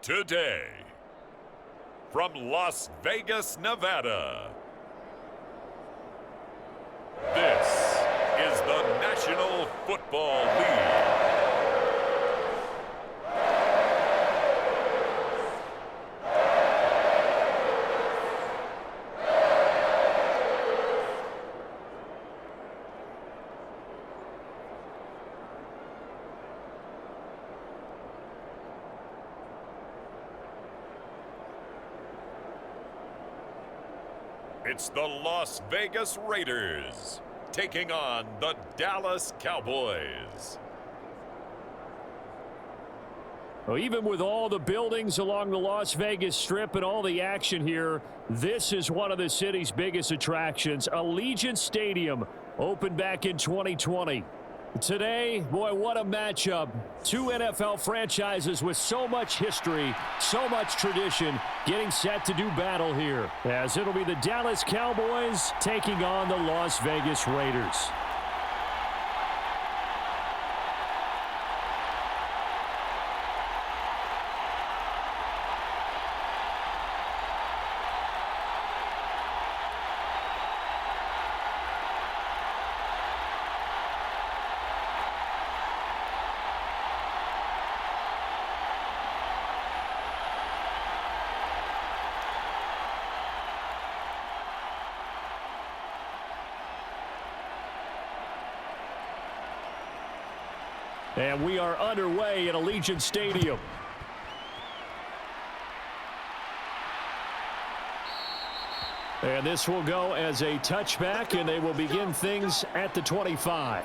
Today, from Las Vegas, Nevada, this is the National Football League. It's the Las Vegas Raiders taking on the Dallas Cowboys. Well, even with all the buildings along the Las Vegas Strip and all the action here, this is one of the city's biggest attractions. Allegiant Stadium opened back in 2020. Today, boy, what a matchup. Two NFL franchises with so much history, so much tradition, getting set to do battle here, as it'll be the Dallas Cowboys taking on the Las Vegas Raiders. And we are underway at Allegiant Stadium. And this will go as a touchback, and they will begin things at the 25.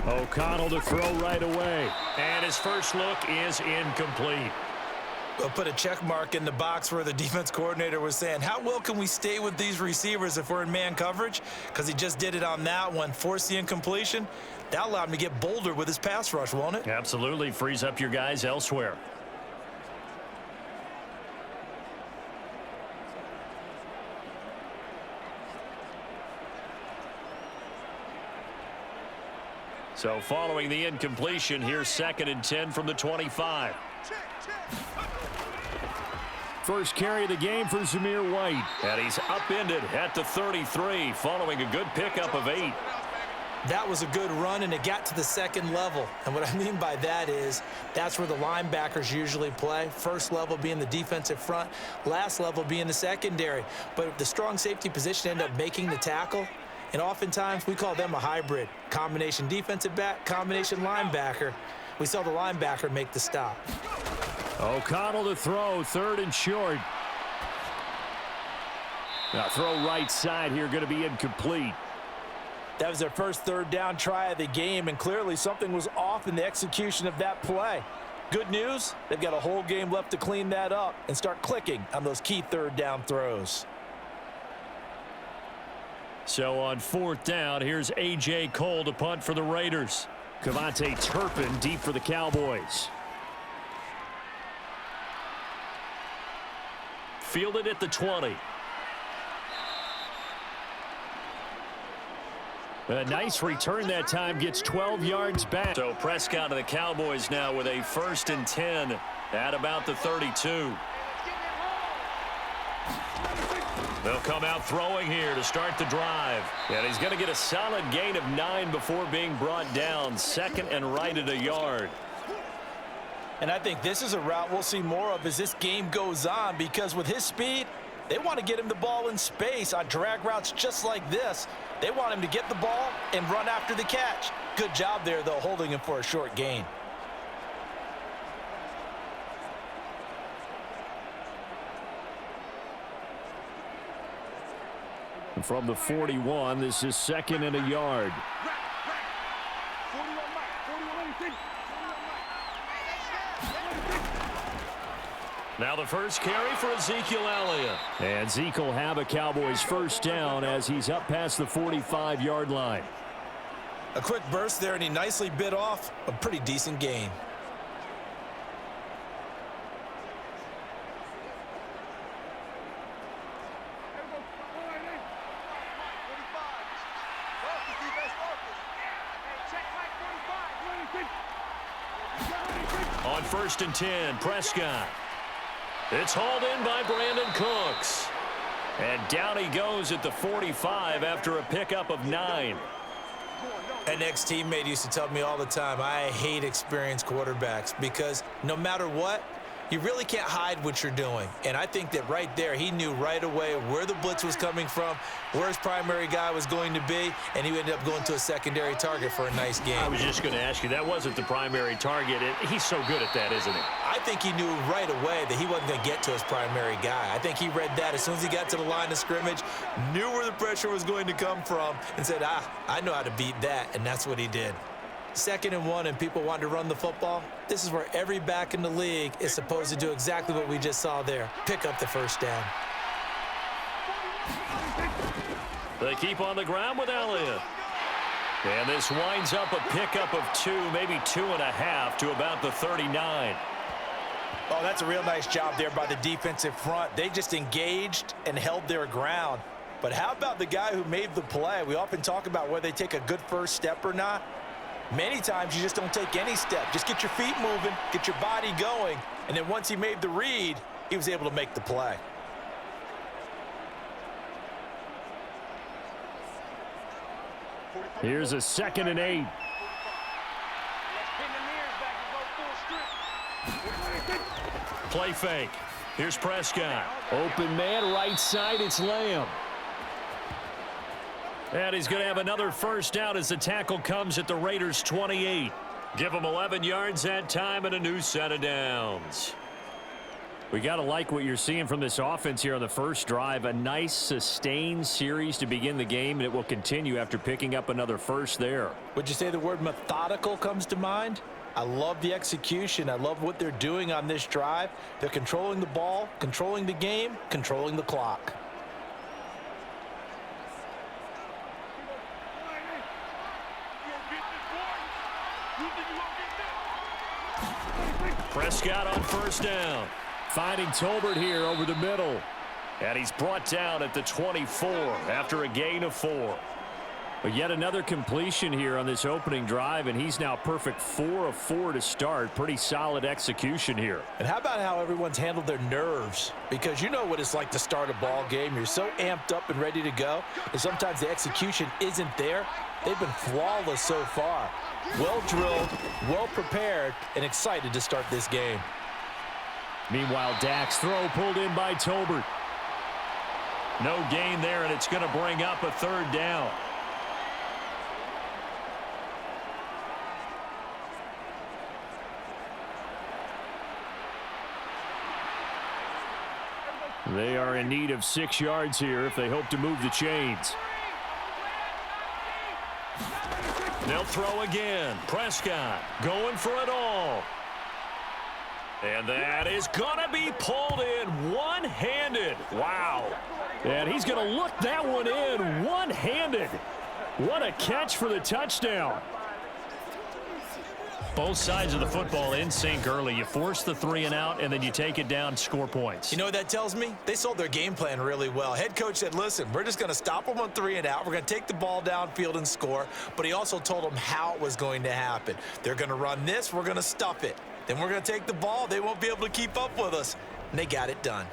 O'Connell to throw right away. And his first look is incomplete. We'll put a check mark in the box where the defense coordinator was saying, how well can we stay with these receivers if we're in man coverage? Because he just did it on that one, forced the incompletion. That allowed him to get bolder with his pass rush, won't it? Absolutely. Frees up your guys elsewhere. So following the incompletion, here's 2nd and 10 from the 25. First carry of the game for Zamir White. And he's upended at the 33 following a good pickup of 8. That was a good run, and it got to the second level. And what I mean by that is that's where the linebackers usually play. First level being the defensive front, last level being the secondary. But the strong safety position ended up making the tackle. And oftentimes we call them a hybrid. Combination defensive back, combination linebacker. We saw the linebacker make the stop. O'Connell to throw, 3rd and short. Now throw right side here, going to be incomplete. That was their first 3rd down try of the game, and clearly something was off in the execution of that play. Good news, they've got a whole game left to clean that up and start clicking on those key 3rd down throws. So on 4th down, here's A.J. Cole to punt for the Raiders. Cavante Turpin deep for the Cowboys. Fielded at the 20. A nice return that time, gets 12 yards back. So Prescott of the Cowboys now with a 1st and 10 at about the 32. They'll come out throwing here to start the drive. And he's going to get a solid gain of 9 before being brought down. 2nd and right at a yard. And I think this is a route we'll see more of as this game goes on, because with his speed, they want to get him the ball in space on drag routes just like this. They want him to get the ball and run after the catch. Good job there, though, holding him for a short gain. From the 41, this is 2nd and a yard. Now the first carry for Ezekiel Elliott. And Zeke will have a Cowboys first down as he's up past the 45-yard line. A quick burst there, and he nicely bit off a pretty decent gain. On 1st and 10, Prescott. It's hauled in by Brandon Cooks. And down he goes at the 45 after a pickup of 9. An ex-teammate used to tell me all the time, I hate experienced quarterbacks because no matter what, you really can't hide what you're doing. And I think that right there, he knew right away where the blitz was coming from, where his primary guy was going to be, and he ended up going to a secondary target for a nice game. I was just going to ask you, that wasn't the primary target. He's so good at that, isn't he? I think he knew right away that he wasn't going to get to his primary guy. I think he read that as soon as he got to the line of scrimmage, knew where the pressure was going to come from, and said, I know how to beat that, and that's what he did. 2nd and 1 and people want to run the football. This is where every back in the league is supposed to do exactly what we just saw there. Pick up the first down. They keep on the ground with Elliott. And this winds up a pickup of 2, maybe 2.5 to about the 39. Oh, that's a real nice job there by the defensive front. They just engaged and held their ground. But how about the guy who made the play? We often talk about whether they take a good first step or not. Many times you just don't take any step. Just get your feet moving, get your body going, and then once he made the read, he was able to make the play. Here's a 2nd and 8. Play fake. Here's Prescott. Open man, right side, it's Lamb. And he's going to have another first down as the tackle comes at the Raiders' 28. Give them 11 yards that time and a new set of downs. We got to like what you're seeing from this offense here on the first drive. A nice sustained series to begin the game, and it will continue after picking up another first there. Would you say the word methodical comes to mind? I love the execution. I love what they're doing on this drive. They're controlling the ball, controlling the game, controlling the clock. Prescott on first down. Finding Tolbert here over the middle. And he's brought down at the 24 after a gain of 4. But yet another completion here on this opening drive, and he's now perfect 4 of 4 to start. Pretty solid execution here. And how about how everyone's handled their nerves? Because you know what it's like to start a ball game. You're so amped up and ready to go, and sometimes the execution isn't there. They've been flawless so far. Well drilled, well prepared, and excited to start this game. Meanwhile, Dak's throw pulled in by Tolbert. No gain there, and it's going to bring up a 3rd down. They are in need of 6 yards here if they hope to move the chains. They'll throw again. Prescott going for it all. And that is going to be pulled in one-handed. Wow. And he's going to look that one in one-handed. What a catch for the touchdown. Both sides of the football in sync early. You force the 3 and out, and then you take it down, score points. You know what that tells me? They sold their game plan really well. Head coach said, listen, we're just going to stop them on 3 and out. We're going to take the ball downfield and score. But he also told them how it was going to happen. They're going to run this. We're going to stuff it. Then we're going to take the ball. They won't be able to keep up with us. And they got it done.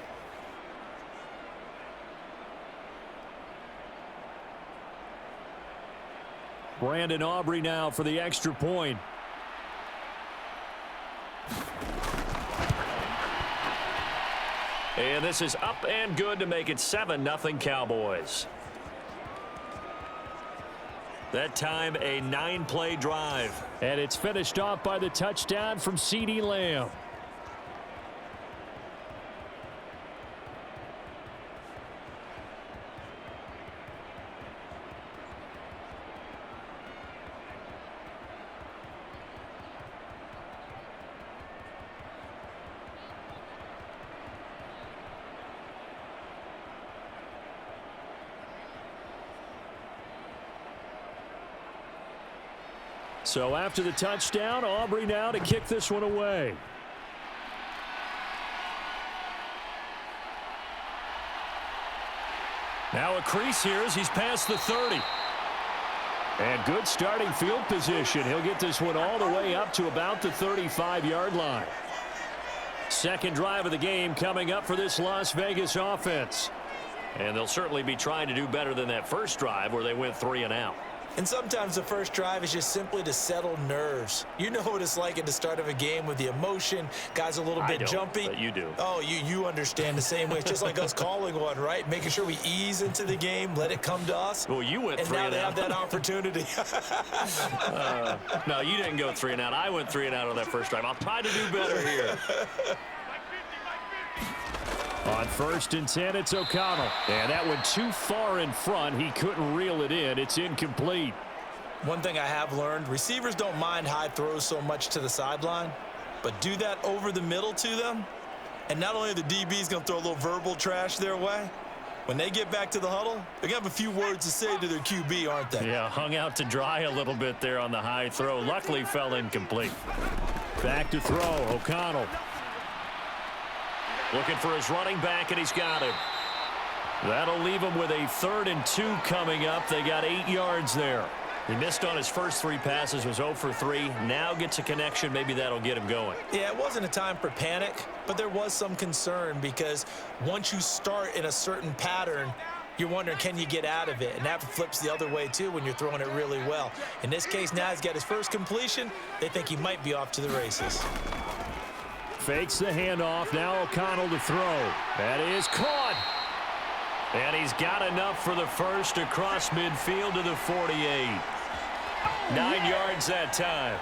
Brandon Aubrey now for the extra point. And this is up and good to make it 7-0 Cowboys. That time a 9-play drive. And it's finished off by the touchdown from CeeDee Lamb. So after the touchdown, Aubrey now to kick this one away. Now a crease here as he's past the 30. And good starting field position. He'll get this one all the way up to about the 35-yard line. second drive of the game coming up for this Las Vegas offense. And they'll certainly be trying to do better than that first drive where they went 3 and out. And sometimes the first drive is just simply to settle nerves. You know what it's like at the start of a game with the emotion. Guys a little bit jumpy. But you do. Oh, you understand the same way. It's just like us calling one, right? Making sure we ease into the game, let it come to us. Well, you went 3 and out. And now out. they have that opportunity. No, you didn't go 3 and out. I went 3 and out on that first drive. I'll try to do better here. On 1st and 10, it's O'Connell. And that went too far in front. He couldn't reel it in. It's incomplete. One thing I have learned, receivers don't mind high throws so much to the sideline, but do that over the middle to them, and not only are the DBs going to throw a little verbal trash their way, when they get back to the huddle, they're going to have a few words to say to their QB, aren't they? Yeah, hung out to dry a little bit there on the high throw. Luckily, fell incomplete. Back to throw, O'Connell. Looking for his running back, and he's got him. That'll leave him with a 3rd and 2 coming up. They got 8 yards there. He missed on his first 3 passes, was 0 for 3. Now gets a connection. Maybe that'll get him going. Yeah, it wasn't a time for panic, but there was some concern because once you start in a certain pattern, you're wondering, can you get out of it? And that flips the other way, too, when you're throwing it really well. In this case, now he's got his first completion. They think he might be off to the races. Fakes the handoff. Now O'Connell to throw. That is caught. And he's got enough for the first across midfield to the 48. 9 yards that time.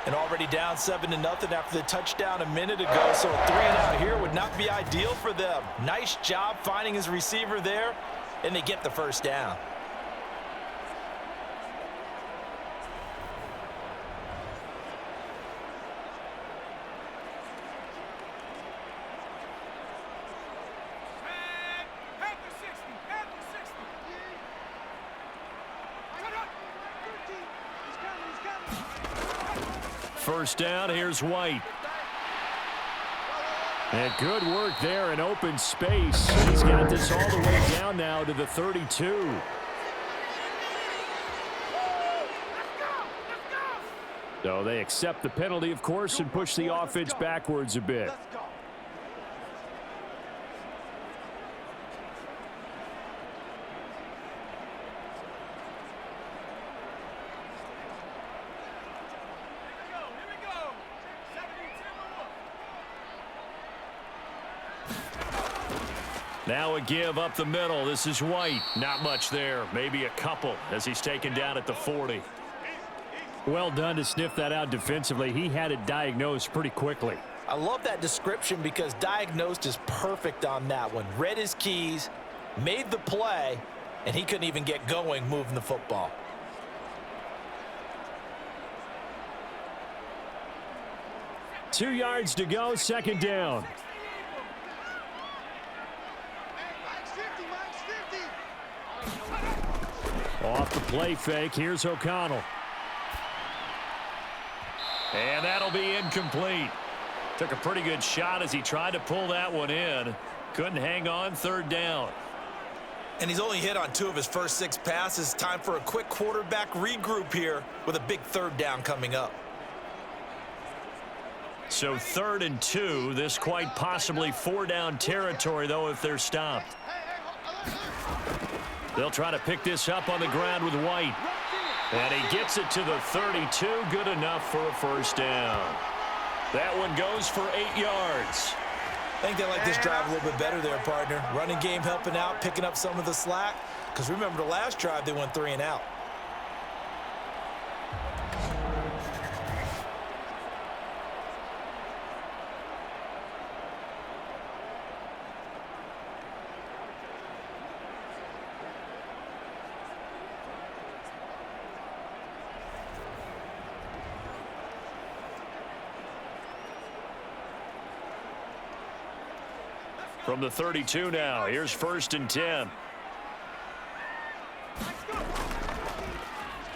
And already down 7-0 after the touchdown a minute ago. So a 3 and out here would not be ideal for them. Nice job finding his receiver there, and they get the first down. First down, here's White. And good work there in open space. He's got this all the way down now to the 32. So they accept the penalty, of course, and push the offense backwards a bit. Now a give up the middle. This is White. Not much there. Maybe a couple as he's taken down at the 40. Well done to sniff that out defensively. He had it diagnosed pretty quickly. I love that description because diagnosed is perfect on that one. Read his keys, made the play, and he couldn't even get going moving the football. Two yards to go, second down. Off the play fake, here's O'Connell. And that'll be incomplete. Took a pretty good shot as he tried to pull that one in. Couldn't hang on, third down. And he's only hit on 2 of his first 6 passes. Time for a quick quarterback regroup here with a big third down coming up. So 3rd and 2. This quite possibly 4-down territory, though, if they're stopped. They'll try to pick this up on the ground with White. And he gets it to the 32. Good enough for a first down. That one goes for 8 yards. I think they like this drive a little bit better there, partner. Running game helping out, picking up some of the slack. Because remember the last drive, they went 3 and out. From the 32 now, here's 1st and 10.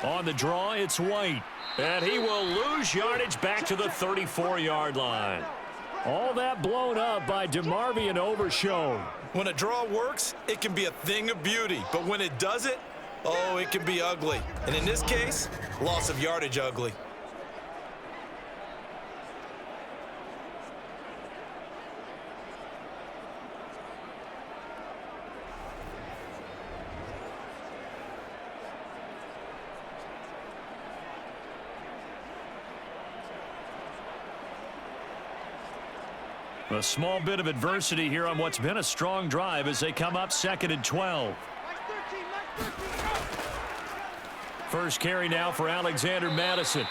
On the draw, it's White. And he will lose yardage back to the 34-yard line. All that blown up by DeMarvion Overshown. When a draw works, it can be a thing of beauty. But when it doesn't, oh, it can be ugly. And in this case, loss of yardage ugly. A small bit of adversity here on what's been a strong drive as they come up 2nd and 12. First carry now for Alexander Madison.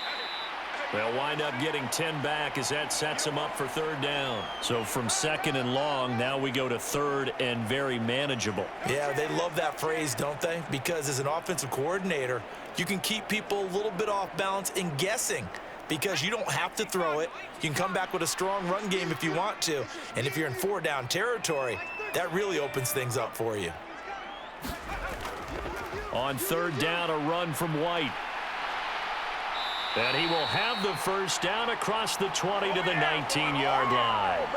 They'll wind up getting 10 back as that sets them up for 3rd down. So from 2nd and long, now we go to 3rd and very manageable. Yeah, they love that phrase, don't they? Because as an offensive coordinator, you can keep people a little bit off balance and guessing because you don't have to throw it. You can come back with a strong run game if you want to. And if you're in 4-down territory, that really opens things up for you. On 3rd down, a run from White. And he will have the first down across the 20 to the 19-yard line.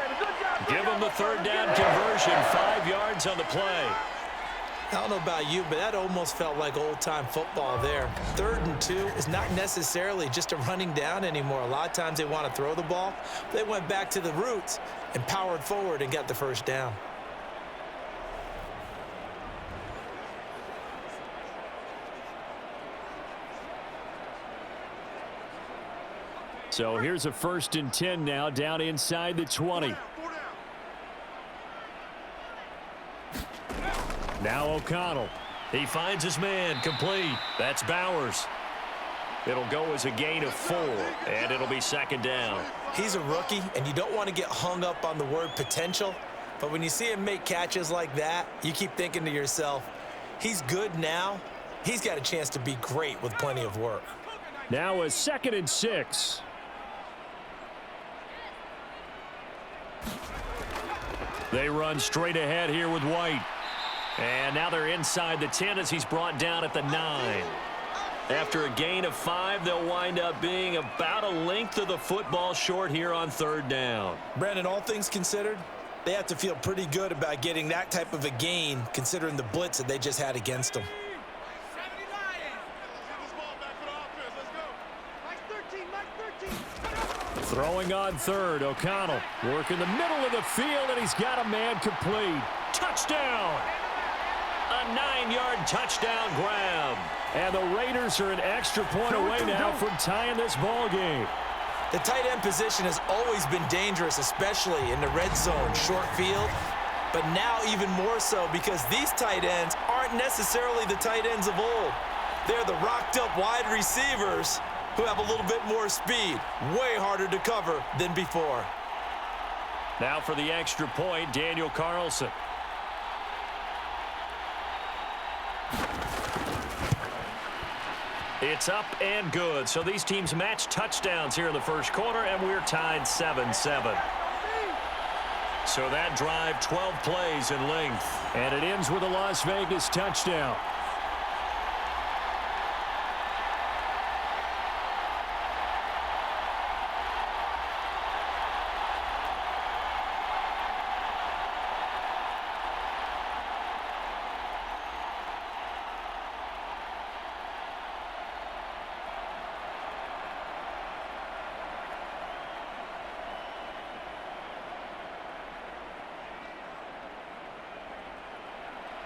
Give him the 3rd down conversion, 5 yards on the play. I don't know about you, but that almost felt like old-time football there. 3rd and 2 is not necessarily just a running down anymore. A lot of times they want to throw the ball. They went back to the roots and powered forward and got the first down. So here's a 1st and 10 now down inside the 20. Now O'Connell. He finds his man complete. That's Bowers. It'll go as a gain of 4, and it'll be 2nd down. He's a rookie, and you don't want to get hung up on the word potential. But when you see him make catches like that, you keep thinking to yourself, he's good now. He's got a chance to be great with plenty of work. Now a 2nd and 6. They run straight ahead here with White. And now they're inside the 10 as he's brought down at the 9. After a gain of 5, they'll wind up being about a length of the football short here on 3rd down. Brandon, all things considered, they have to feel pretty good about getting that type of a gain considering the blitz that they just had against them. Throwing on 3rd, O'Connell working the middle of the field, and he's got a man complete. Touchdown! A 9-yard touchdown grab. And the Raiders are an extra point away now from tying this ball game. The tight end position has always been dangerous, especially in the red zone, short field. But now even more so because these tight ends aren't necessarily the tight ends of old. They're the rocked-up wide receivers who have a little bit more speed, way harder to cover than before. Now for the extra point, Daniel Carlson. It's up and good. So these teams match touchdowns here in the first quarter, and we're tied 7-7. So that drive, 12 plays in length. And it ends with a Las Vegas touchdown.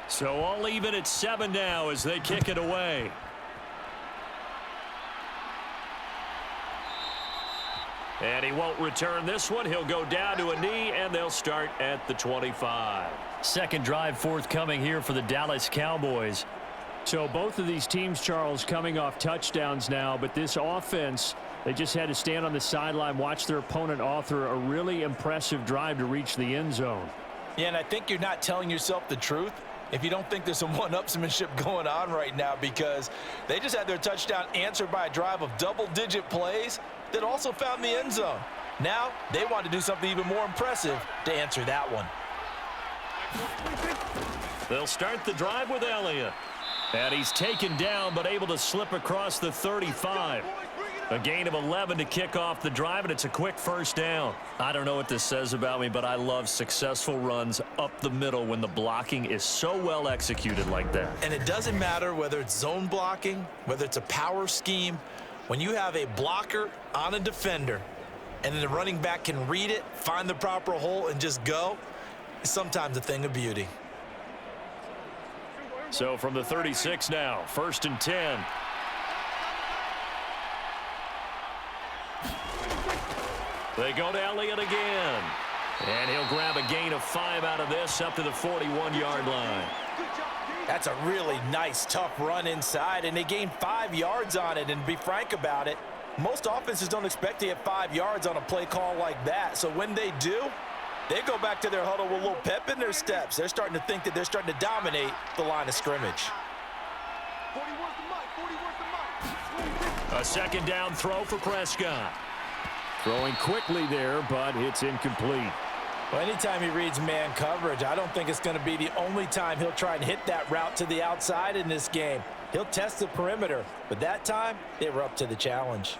So all even at 7 now as they kick it away. And he won't return this one. He'll go down to a knee, and they'll start at the 25. Second drive forthcoming here for the Dallas Cowboys. So both of these teams, Charles, coming off touchdowns now, but this offense, they just had to stand on the sideline, watch their opponent author a really impressive drive to reach the end zone. Yeah, and I think you're not telling yourself the truth if you don't think there's some one-upsmanship going on right now, because they just had their touchdown answered by a drive of double-digit plays that also found the end zone. Now they want to do something even more impressive to answer that one. They'll start the drive with Elliott. And he's taken down but able to slip across the 35. A gain of 11 to kick off the drive, and it's a quick first down. I don't know what this says about me, but I love successful runs up the middle when the blocking is so well executed like that. And it doesn't matter whether it's zone blocking, whether it's a power scheme. When you have a blocker on a defender and then the running back can read it, find the proper hole, and just go, it's sometimes a thing of beauty. So from the 36 now, 1st and 10. They go to Elliott again. And he'll grab a gain of 5 out of this up to the 41-yard line. That's a really nice, tough run inside, and they gained 5 yards on it. And to be frank about it, most offenses don't expect to get 5 yards on a play call like that. So when they do, they go back to their huddle with a little pep in their steps. They're starting to think that they're starting to dominate the line of scrimmage. A second down throw for Prescott. Throwing quickly there, but it's incomplete. Well, anytime he reads man coverage, I don't think it's going to be the only time he'll try and hit that route to the outside in this game. He'll test the perimeter, but that time they were up to the challenge.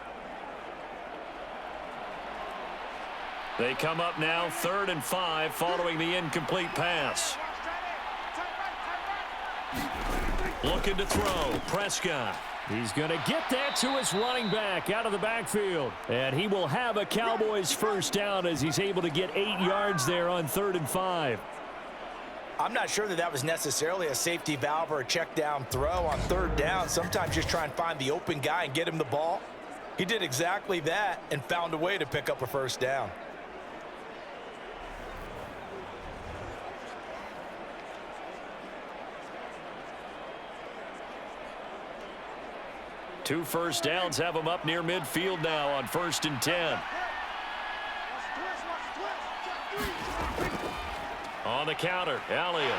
They come up now 3rd and 5 following the incomplete pass. Looking to throw, Prescott. He's going to get that to his running back out of the backfield. And he will have a Cowboys first down as he's able to get 8 yards there on 3rd and 5. I'm not sure that was necessarily a safety valve or a check down throw on 3rd down. Sometimes just try and find the open guy and get him the ball. He did exactly that and found a way to pick up a first down. Two first downs have him up near midfield now on 1st and 10. On the counter, Elliott.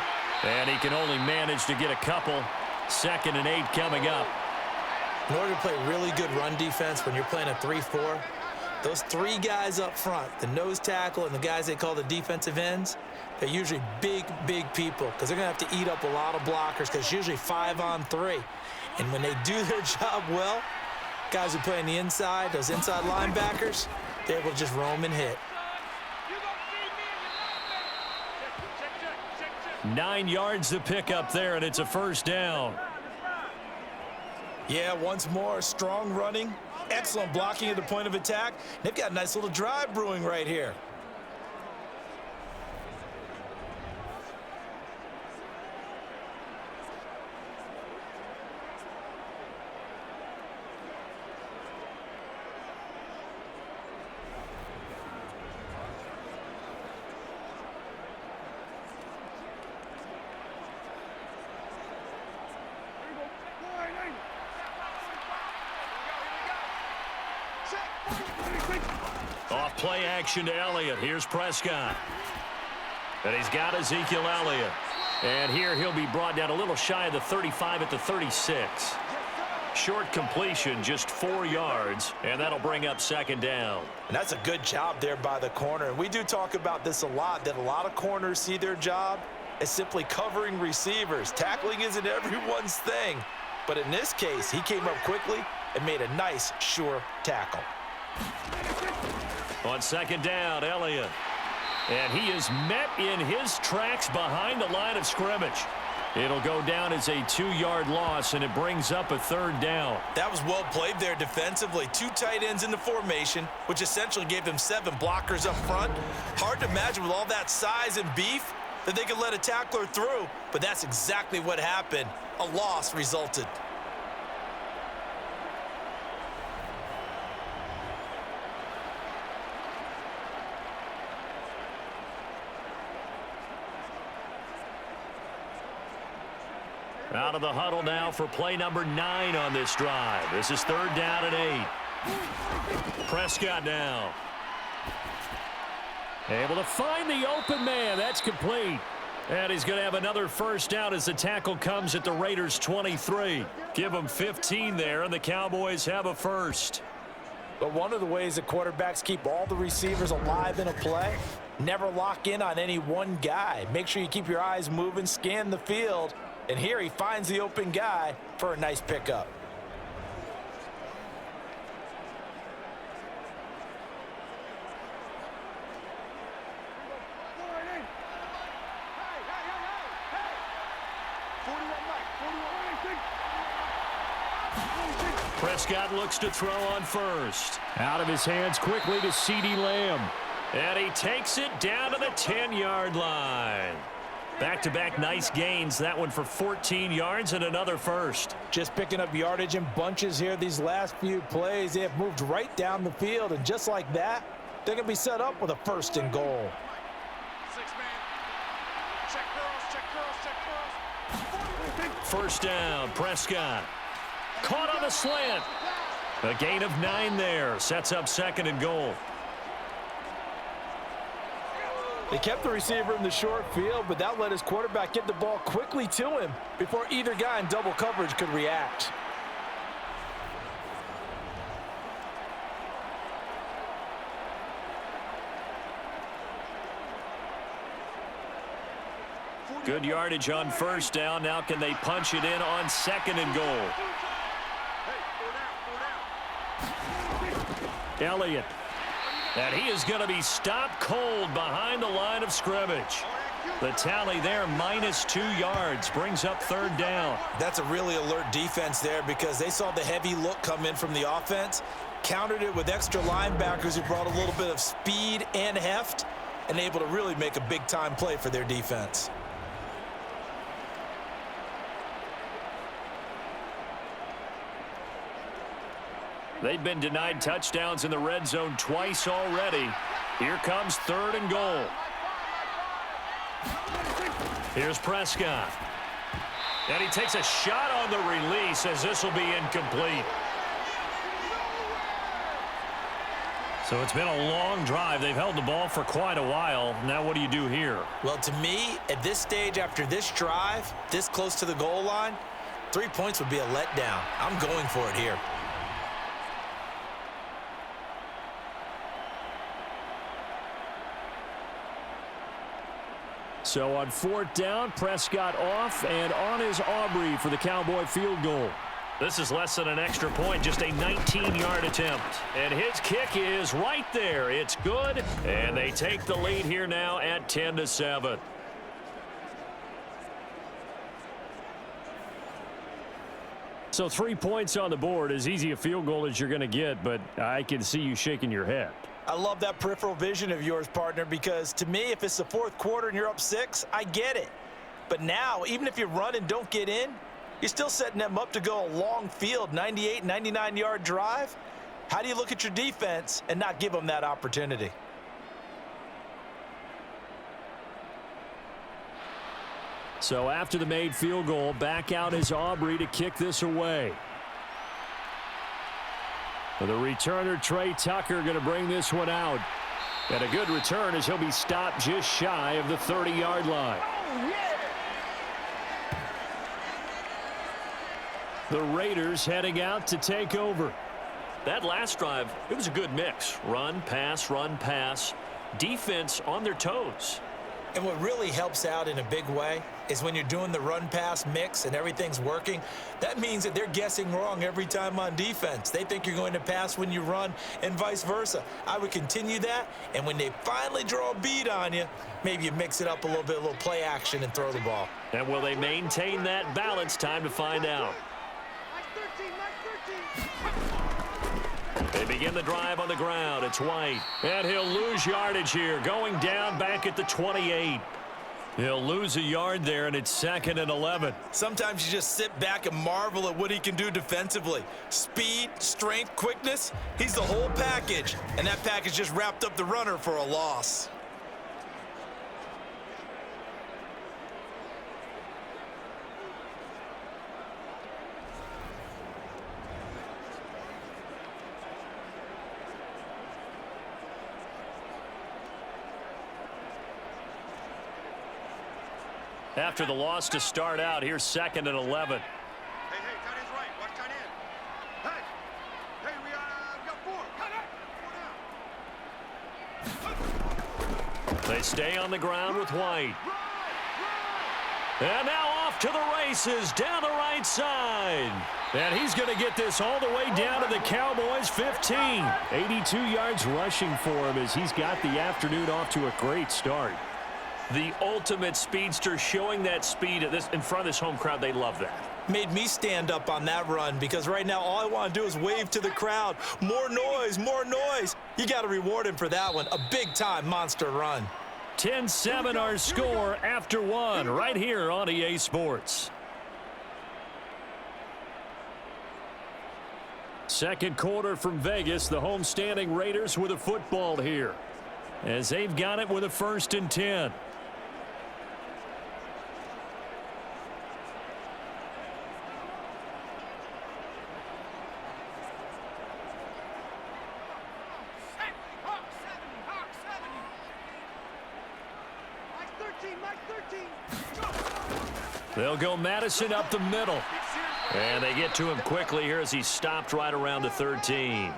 And he can only manage to get a couple. 2nd and 8 coming up. In order to play really good run defense when you're playing a 3-4, those 3 guys up front, the nose tackle and the guys they call the defensive ends, they're usually big, big people because they're going to have to eat up a lot of blockers because it's usually 5 on 3. And when they do their job well, guys who play on the inside, those inside linebackers, they're able to just roam and hit. 9 yards to pick up there, and it's a first down. Yeah, once more, strong running, excellent blocking at the point of attack. They've got a nice little drive brewing right here. Off play action to Elliott. Here's Prescott. And he's got Ezekiel Elliott. And here he'll be brought down a little shy of the 35 at the 36. Short completion, just 4 yards, and that'll bring up 2nd down. And that's a good job there by the corner. And we do talk about this a lot, that a lot of corners see their job as simply covering receivers. Tackling isn't everyone's thing. But in this case, he came up quickly and made a nice, sure tackle. On 2nd down, Elliott. And he is met in his tracks behind the line of scrimmage. It'll go down as a 2-yard loss, and it brings up a 3rd down. That was well played there defensively. 2 tight ends in the formation, which essentially gave them 7 blockers up front. Hard to imagine with all that size and beef that they could let a tackler through, but that's exactly what happened. A loss resulted. Out of the huddle now for play number 9 on this drive. This is 3rd down and 8. Prescott now. Able to find the open man. That's complete. And he's going to have another first down as the tackle comes at the Raiders' 23. Give them 15 there, and the Cowboys have a first. But one of the ways that quarterbacks keep all the receivers alive in a play, never lock in on any one guy. Make sure you keep your eyes moving, scan the field. And here he finds the open guy for a nice pickup. Prescott looks to throw on first. Out of his hands quickly to CeeDee Lamb. And he takes it down to the 10-yard line. Back-to-back nice gains. That one for 14 yards and another first. Just picking up yardage in bunches here these last few plays. They have moved right down the field, and just like that, they're going to be set up with a 1st and goal. First down, Prescott. Caught on the slant. A gain of 9 there. Sets up 2nd and goal. They kept the receiver in the short field, but that let his quarterback get the ball quickly to him before either guy in double coverage could react. Good yardage on first down. Now can they punch it in on 2nd and goal? Elliott. And he is going to be stopped cold behind the line of scrimmage. The tally there, -2 yards, brings up 3rd down. That's a really alert defense there because they saw the heavy look come in from the offense, countered it with extra linebackers who brought a little bit of speed and heft, and able to really make a big-time play for their defense. They've been denied touchdowns in the red zone twice already. Here comes 3rd and goal. Here's Prescott. And he takes a shot on the release as this will be incomplete. So it's been a long drive. They've held the ball for quite a while. Now what do you do here? Well, to me, at this stage after this drive, this close to the goal line, 3 points would be a letdown. I'm going for it here. So on 4th down, Prescott off and on is Aubrey for the Cowboy field goal. This is less than an extra point, just a 19-yard attempt. And his kick is right there. It's good, and they take the lead here now at 10-7. So 3 points on the board, as easy a field goal as you're going to get, but I can see you shaking your head. I love that peripheral vision of yours, partner, because to me, if it's the 4th quarter and you're up 6, I get it. But now, even if you run and don't get in, you're still setting them up to go a long field, 98, 99-yard drive. How do you look at your defense and not give them that opportunity? So after the made field goal, back out is Aubrey to kick this away. The returner, Trey Tucker, going to bring this one out. And a good return as he'll be stopped just shy of the 30-yard line. The Raiders heading out to take over. That last drive, it was a good mix. Run, pass, defense on their toes. And what really helps out in a big way is when you're doing the run-pass mix and everything's working, that means that they're guessing wrong every time on defense. They think you're going to pass when you run and vice versa. I would continue that, and when they finally draw a bead on you, maybe you mix it up a little play action and throw the ball. And will they maintain that balance? Time to find out. They begin the drive on the ground. It's White. And he'll lose yardage here, going down back at the 28. He'll lose a yard there, and it's 2nd and 11. Sometimes you just sit back and marvel at what he can do defensively. Speed, strength, quickness, he's the whole package. And that package just wrapped up the runner for a loss. After the loss to start out, here's 2nd and 11. Hey, tight end's right. Watch tight end. Hey, we got 4. They stay on the ground with White. And now off to the races down the right side. And he's going to get this all the way down to the Cowboys' 15. 82 yards rushing for him as he's got the afternoon off to a great start. The ultimate speedster, showing that speed in front of this home crowd. They love that. Made me stand up on that run because right now all I want to do is wave to the crowd. More noise, more noise. You got to reward him for that one. A big-time monster run. 10-7 our score after one right here on EA Sports. Second quarter from Vegas. The homestanding Raiders with a football here as they've got it with a 1st and 10. They'll go Madison up the middle. And they get to him quickly here as he stopped right around the 13.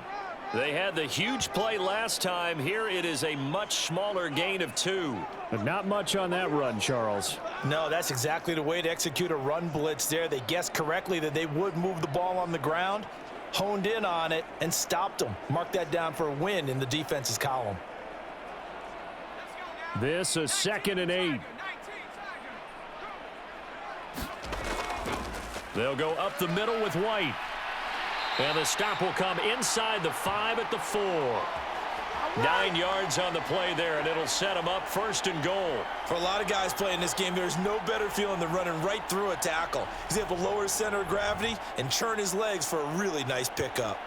They had the huge play last time. Here it is a much smaller gain of 2. But not much on that run, Charles. No, that's exactly the way to execute a run blitz there. They guessed correctly that they would move the ball on the ground, honed in on it, and stopped them. Mark that down for a win in the defense's column. This is 2nd and 8. They'll go up the middle with White. And the stop will come inside the 5 at the 4. 9 yards on the play there, and it'll set them up 1st and goal. For a lot of guys playing this game, there's no better feeling than running right through a tackle. He's able to lower his center of gravity and churn his legs for a really nice pickup.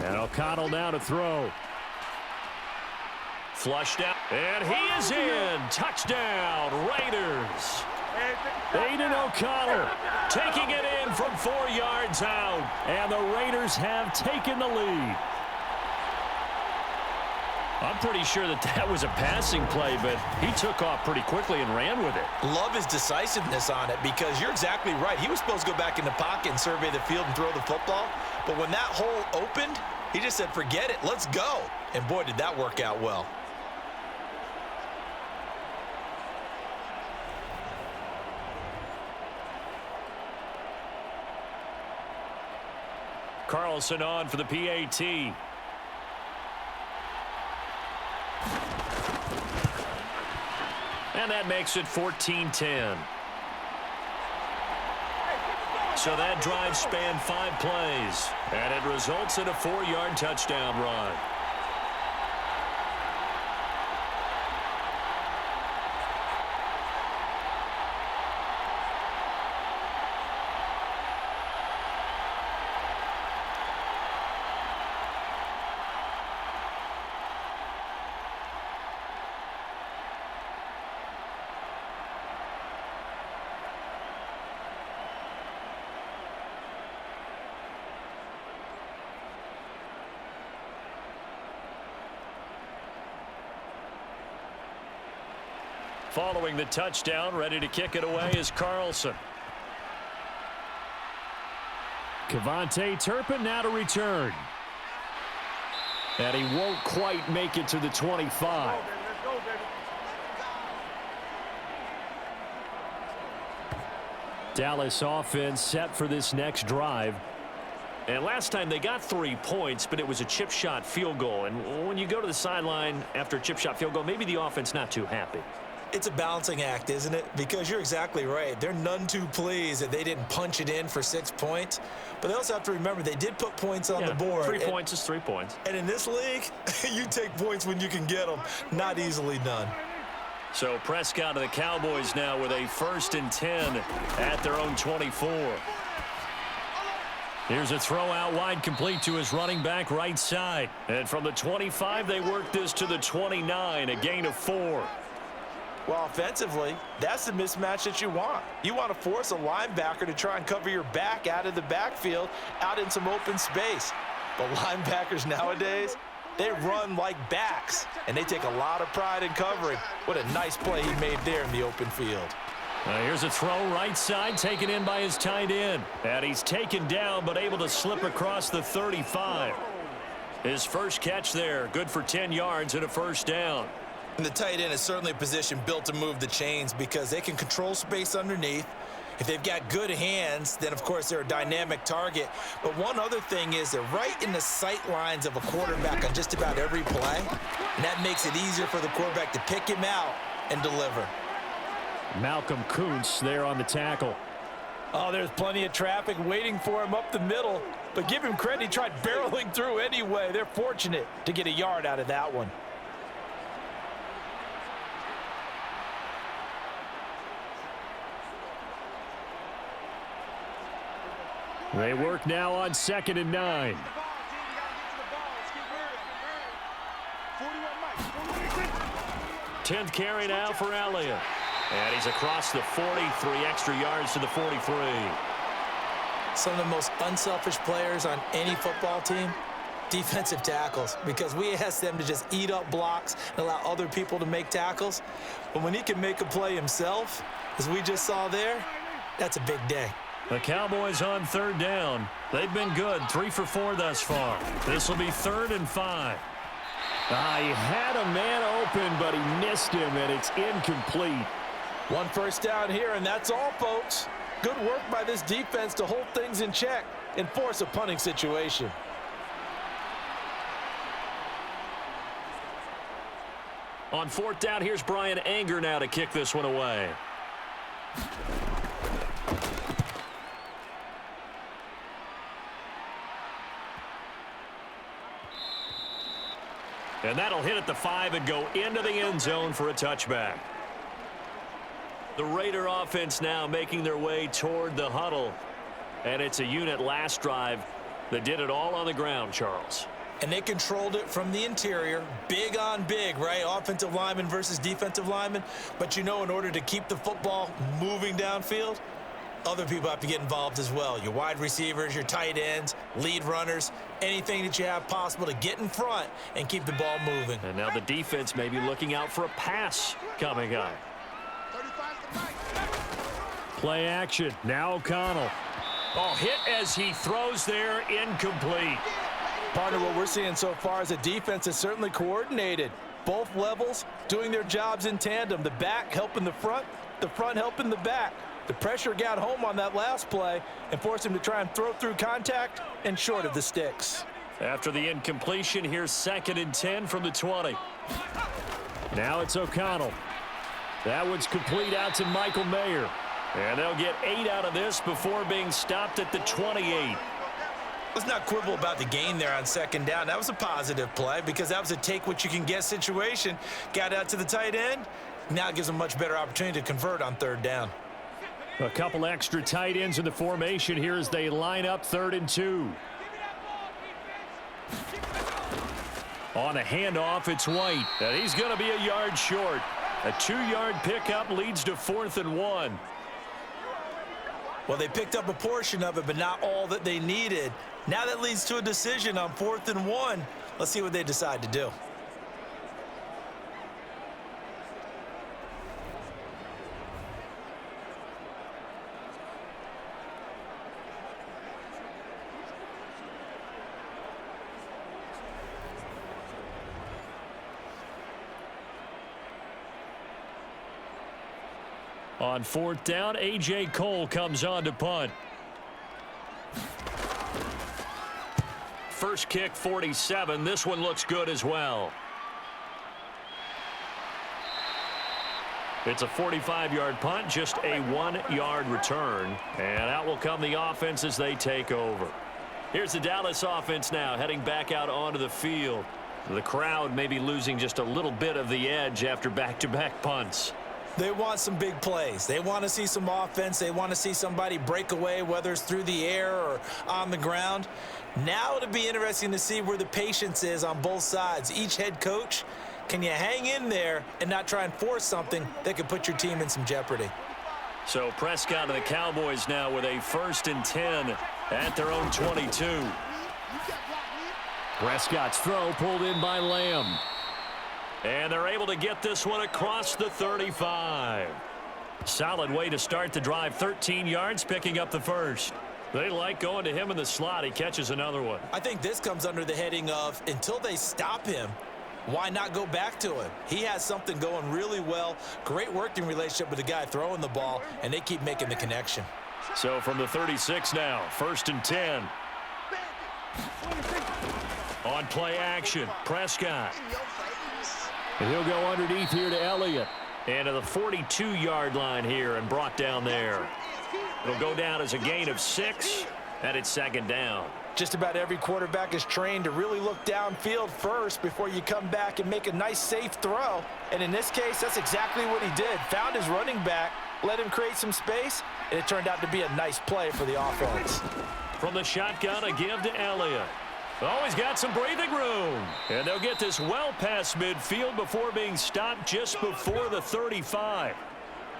And O'Connell now to throw. Flushed out, and he is in. Touchdown, Raiders. Aiden O'Connell. Taking it in from 4 yards out. And the Raiders have taken the lead. I'm pretty sure that was a passing play, but he took off pretty quickly and ran with it. Love his decisiveness on it because you're exactly right. He was supposed to go back in the pocket and survey the field and throw the football. But when that hole opened, he just said, forget it, let's go. And boy, did that work out well. Carlson on for the PAT. And that makes it 14-10. So that drive spanned 5 plays, and it results in a 4-yard touchdown run. Following the touchdown, ready to kick it away is Carlson. Kevontae Turpin now to return. And he won't quite make it to the 25. Dallas offense set for this next drive. And last time they got 3 points, but it was a chip shot field goal. And when you go to the sideline after a chip shot field goal, maybe the offense not too happy. It's a balancing act, isn't it? Because you're exactly right. They're none too pleased that they didn't punch it in for 6 points. But they also have to remember they did put points on the board. 3 points is 3 points. And in this league, you take points when you can get them. Not easily done. So Prescott of the Cowboys now with a 1st and 10 at their own 24. Here's a throw out wide, complete to his running back right side. And from the 25, they work this to the 29, a gain of 4. Well, offensively, that's the mismatch that you want. You want to force a linebacker to try and cover your back out of the backfield, out in some open space. But linebackers nowadays, they run like backs, and they take a lot of pride in covering. What a nice play he made there in the open field. Here's a throw right side, taken in by his tight end. And he's taken down, but able to slip across the 35. His first catch there, good for 10 yards and a 1st down. And the tight end is certainly a position built to move the chains because they can control space underneath. If they've got good hands, then, of course, they're a dynamic target. But one other thing is they're right in the sight lines of a quarterback on just about every play. And that makes it easier for the quarterback to pick him out and deliver. Malcolm Kuntz there on the tackle. Oh, there's plenty of traffic waiting for him up the middle. But give him credit, he tried barreling through anyway. They're fortunate to get a yard out of that one. They work now on 2nd and 9. 10th carry now for Elliott. And he's across the 40, 3 extra yards to the 43. Some of the most unselfish players on any football team, defensive tackles, because we ask them to just eat up blocks and allow other people to make tackles. But when he can make a play himself, as we just saw there, that's a big day. The Cowboys on 3rd down. They've been good, 3 for 4 thus far. This will be 3rd and 5. He had a man open, but he missed him, and it's incomplete. 1 first down here, and that's all, folks. Good work by this defense to hold things in check and force a punting situation. On 4th down, here's Brian Anger now to kick this one away. And that'll hit at the 5 and go into the end zone for a touchback. The Raider offense now making their way toward the huddle. And it's a unit last drive that did it all on the ground, Charles. And they controlled it from the interior, big on big, right? Offensive lineman versus defensive lineman. But you know, in order to keep the football moving downfield, other people have to get involved as well. Your wide receivers, your tight ends, lead runners, anything that you have possible to get in front and keep the ball moving. And now the defense may be looking out for a pass coming up. Play action. Now O'Connell. Oh, hit as he throws there, incomplete. Partner, what we're seeing so far is a defense that's certainly coordinated. Both levels doing their jobs in tandem. The back helping the front helping the back. The pressure got home on that last play and forced him to try and throw through contact and short of the sticks. After the incompletion, here's 2nd and 10 from the 20. Now it's O'Connell. That one's complete out to Michael Mayer. And they'll get 8 out of this before being stopped at the 28. Let's not quibble about the gain there on 2nd down. That was a positive play because that was a take-what-you-can-get situation. Got out to the tight end. Now it gives them a much better opportunity to convert on 3rd down. A couple extra tight ends in the formation here as they line up 3rd and 2. On a handoff, it's White. And he's going to be a yard short. A 2-yard pickup leads to 4th and 1. Well, they picked up a portion of it, but not all that they needed. Now that leads to a decision on 4th and 1. Let's see what they decide to do. On 4th down, A.J. Cole comes on to punt. First kick, 47. This one looks good as well. It's a 45-yard punt, just a 1-yard return. And out will come the offense as they take over. Here's the Dallas offense now heading back out onto the field. The crowd may be losing just a little bit of the edge after back-to-back punts. They want some big plays. They want to see some offense. They want to see somebody break away, whether it's through the air or on the ground. Now it'll be interesting to see where the patience is on both sides. Each head coach, can you hang in there and not try and force something that could put your team in some jeopardy? So Prescott and the Cowboys now with a 1st and 10 at their own 22. Prescott's throw pulled in by Lamb. And they're able to get this one across the 35. Solid way to start the drive. 13 yards, picking up the first. They like going to him in the slot. He catches another one. I think this comes under the heading of until they stop him, why not go back to him? He has something going really well. Great working relationship with the guy throwing the ball, and they keep making the connection. So from the 36 now, 1st and 10. On play action, Prescott. And he'll go underneath here to Elliott. And to the 42-yard line here and brought down there. It'll go down as a gain of 6, and it's 2nd down. Just about every quarterback is trained to really look downfield first before you come back and make a nice, safe throw. And in this case, that's exactly what he did. Found his running back, let him create some space, and it turned out to be a nice play for the offense. From the shotgun, a give to Elliott. Oh, he's got some breathing room. And they'll get this well past midfield before being stopped just before the 35.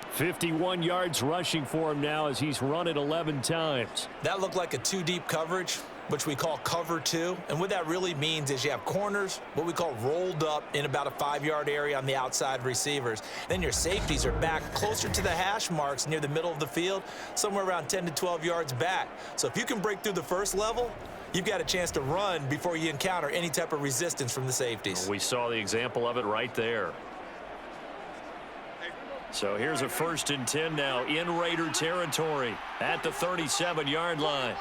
51 yards rushing for him now as he's run it 11 times. That looked like a two-deep coverage, which we call cover two. And what that really means is you have corners, what we call rolled up in about a 5-yard area on the outside receivers. Then your safeties are back closer to the hash marks near the middle of the field, somewhere around 10 to 12 yards back. So if you can break through the first level, you've got a chance to run before you encounter any type of resistance from the safeties. We saw the example of it right there. So here's a 1st and 10 now in Raider territory at the 37-yard line.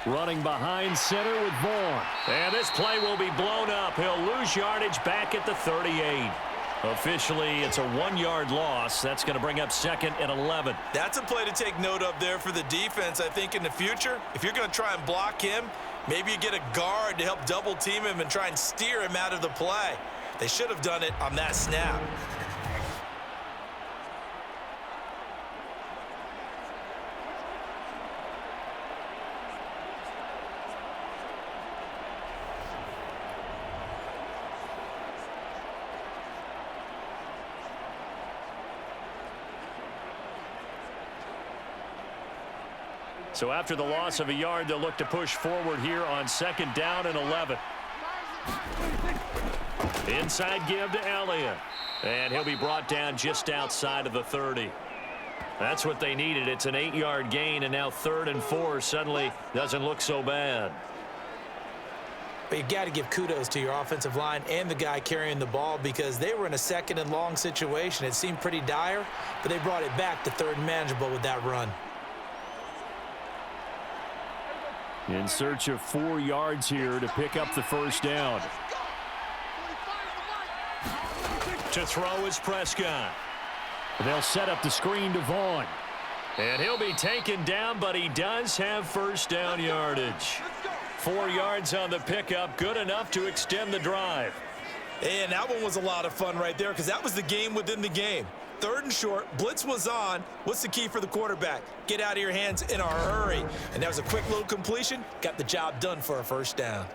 Running behind center with Vaughn. And this play will be blown up. He'll lose yardage back at the 38. Officially, it's a 1-yard loss. That's going to bring up 2nd and 11. That's a play to take note of there for the defense, I think, in the future. If you're going to try and block him, maybe you get a guard to help double team him and try and steer him out of the play. They should have done it on that snap. So after the loss of a yard, they'll look to push forward here on 2nd down and 11. Inside give to Elliott. And he'll be brought down just outside of the 30. That's what they needed. It's an 8-yard gain, and now 3rd and 4 suddenly doesn't look so bad. But you got to give kudos to your offensive line and the guy carrying the ball because they were in a 2nd and long situation. It seemed pretty dire, but they brought it back to 3rd and manageable with that run. In search of 4 yards here to pick up the 1st down. To throw is Prescott. They'll set up the screen to Vaughn. And he'll be taken down, but he does have 1st down yardage. 4 yards on the pickup, good enough to extend the drive. And that one was a lot of fun right there because that was the game within the game. 3rd and short, blitz was on. What's the key for the quarterback? Get out of your hands in a hurry. And that was a quick little completion. Got the job done for a 1st down.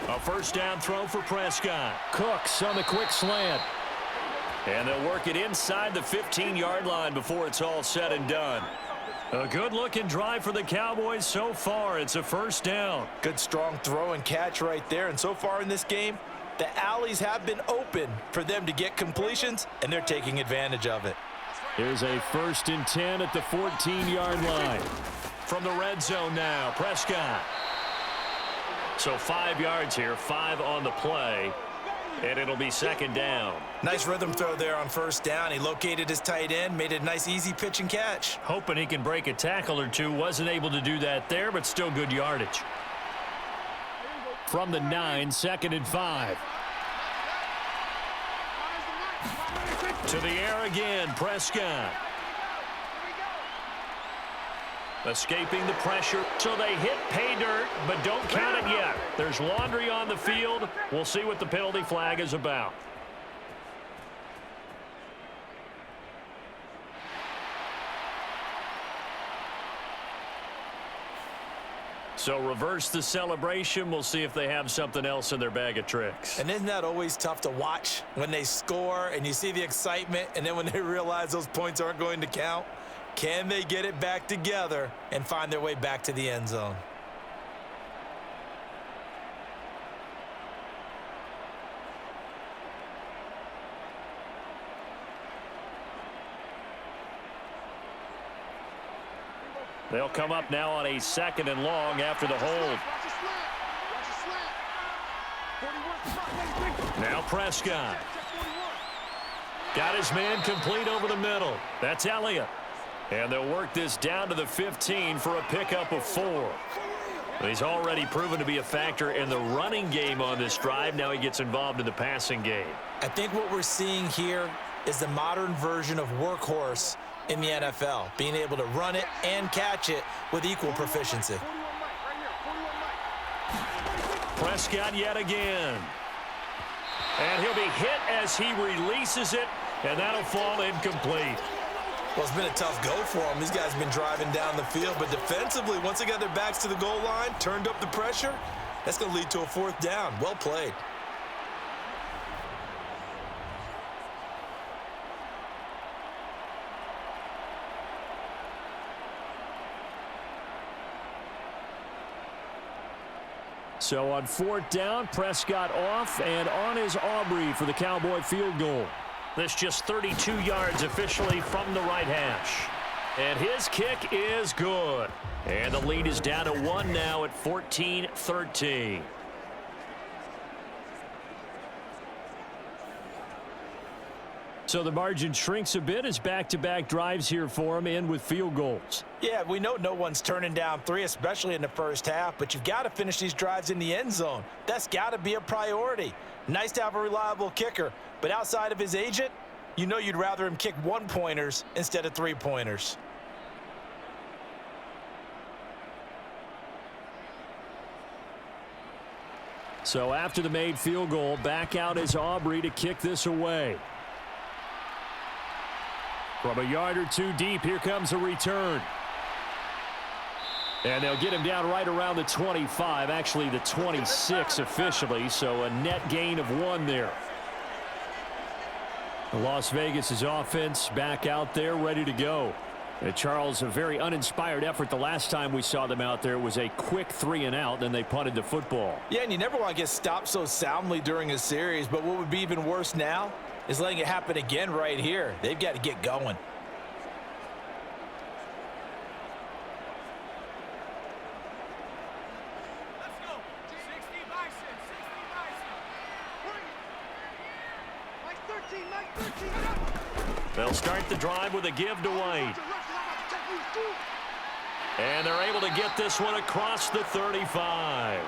A 1st down throw for Prescott. Cooks on the quick slant. And they'll work it inside the 15-yard line before it's all said and done. A good-looking drive for the Cowboys so far. It's a 1st down. Good, strong throw and catch right there. And so far in this game, the alleys have been open for them to get completions, and they're taking advantage of it. Here's a 1st and 10 at the 14-yard line. From the red zone now, Prescott. So 5 yards here, 5 on the play, and it'll be 2nd down. Nice rhythm throw there on 1st down. He located his tight end, made a nice easy pitch and catch. Hoping he can break a tackle or two. Wasn't able to do that there, but still good yardage. From the 9, 2nd and 5. To the air again, Prescott. Escaping the pressure, so they hit pay dirt, but don't count it yet. There's laundry on the field. We'll see what the penalty flag is about. So reverse the celebration. We'll see if they have something else in their bag of tricks. And isn't that always tough to watch when they score and you see the excitement, and then when they realize those points aren't going to count? Can they get it back together and find their way back to the end zone? They'll come up now on a 2nd and long after the hold. Now Prescott. Got his man complete over the middle. That's Elliott. And they'll work this down to the 15 for a pickup of 4. He's already proven to be a factor in the running game on this drive. Now he gets involved in the passing game. I think what we're seeing here is the modern version of workhorse in the NFL, being able to run it and catch it with equal proficiency. Prescott yet again. And he'll be hit as he releases it, and that'll fall incomplete. Well, it's been a tough go for them. These guys have been driving down the field, but defensively, once they got their backs to the goal line, turned up the pressure, that's going to lead to a fourth down. Well played. So on fourth down, Prescott off and on is Aubrey for the Cowboy field goal. This just 32 yards officially from the right hash. And his kick is good. And the lead is down to 1 now at 14-13. So the margin shrinks a bit as back-to-back drives here for him, end with field goals. Yeah, we know no one's turning down 3, especially in the first half, but you've got to finish these drives in the end zone. That's got to be a priority. Nice to have a reliable kicker, but outside of his agent, you know you'd rather him kick 1-pointers instead of 3-pointers. So after the made field goal, back out is Aubrey to kick this away. From a yard or two deep, here comes a return. And they'll get him down right around the 25, actually the 26 officially, so a net gain of 1 there. Las Vegas' offense back out there, ready to go. Charles, a very uninspired effort the last time we saw them out there. It was a quick 3-and-out, then they punted the football. Yeah, and you never want to get stopped so soundly during a series, but what would be even worse now is letting it happen again right here. They've got to get going. Let's go. 60 Bison. 60 Bison. Mike 13. Mike 13. They'll start the drive with a give to White. And they're able to get this one across the 35.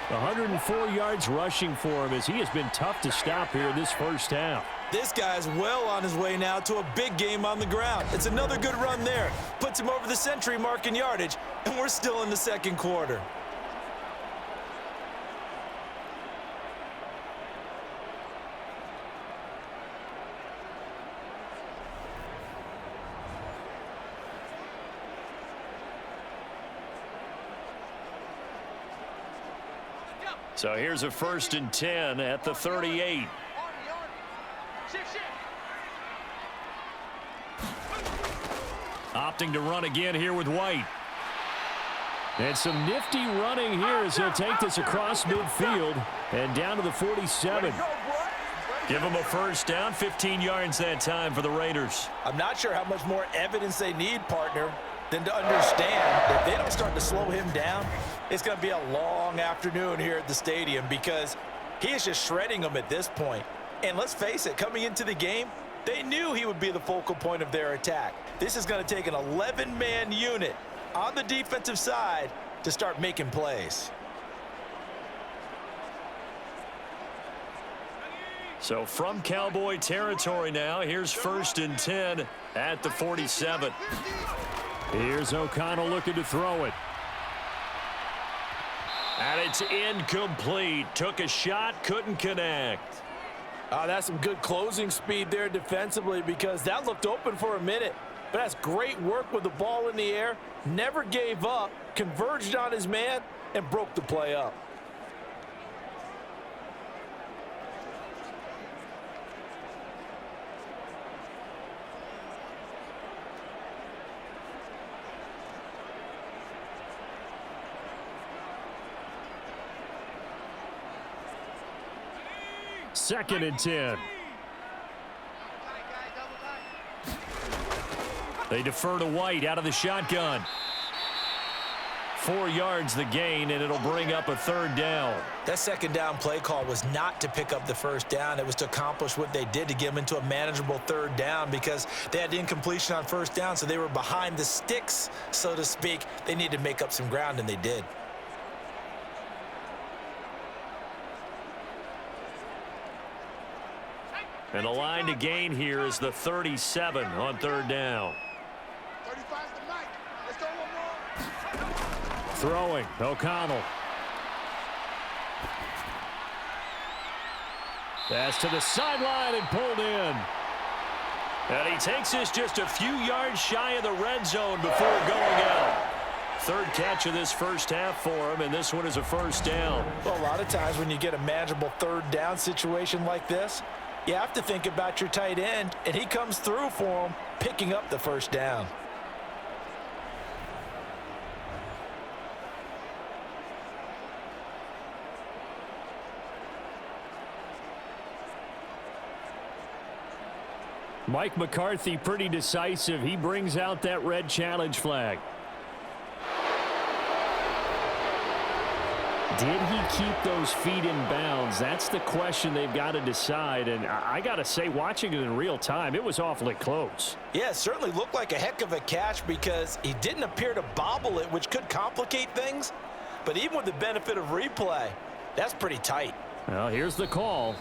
104 yards rushing for him as he has been tough to stop here in this first half. This guy's well on his way now to a big game on the ground. It's another good run there. Puts him over the century mark in yardage, and we're still in the second quarter. So here's a 1st and 10 at the 38. Opting to run again here with White. And some nifty running here as he'll take this across midfield and down to the 47. Give them a first down, 15 yards that time for the Raiders. I'm not sure how much more evidence they need, partner, than to understand if they don't start to slow him down, it's going to be a long afternoon here at the stadium because he is just shredding them at this point. And let's face it, coming into the game, they knew he would be the focal point of their attack. This is going to take an 11-man unit on the defensive side to start making plays. So from Cowboy territory now, here's 1st and 10 at the 47. Here's O'Connell looking to throw it. And it's incomplete. Took a shot, couldn't connect. That's some good closing speed there defensively because that looked open for a minute. But that's great work with the ball in the air. Never gave up, converged on his man, and broke the play up. Second and 10. They defer to White out of the shotgun. 4 yards the gain, and it'll bring up a 3rd down. That second down play call was not to pick up the first down. It was to accomplish what they did to get them into a manageable 3rd down because they had incompletion on first down, so they were behind the sticks, so to speak. They needed to make up some ground, and they did. And the line to gain here is the 37 on third down. 35's the mic. Let's go one more. Throwing, O'Connell. Pass to the sideline and pulled in. And he takes this just a few yards shy of the red zone before going out. Third catch of this first half for him, and this one is a first down. Well, a lot of times when you get a manageable third down situation like this, you have to think about your tight end, and he comes through for him, picking up the first down. Mike McCarthy pretty decisive. He brings out that red challenge flag. Did he keep those feet in bounds? That's the question they've got to decide. And I got to say, watching it in real time, it was awfully close. Yeah, it certainly looked like a heck of a catch because he didn't appear to bobble it, which could complicate things. But even with the benefit of replay, that's pretty tight. Well, here's the call.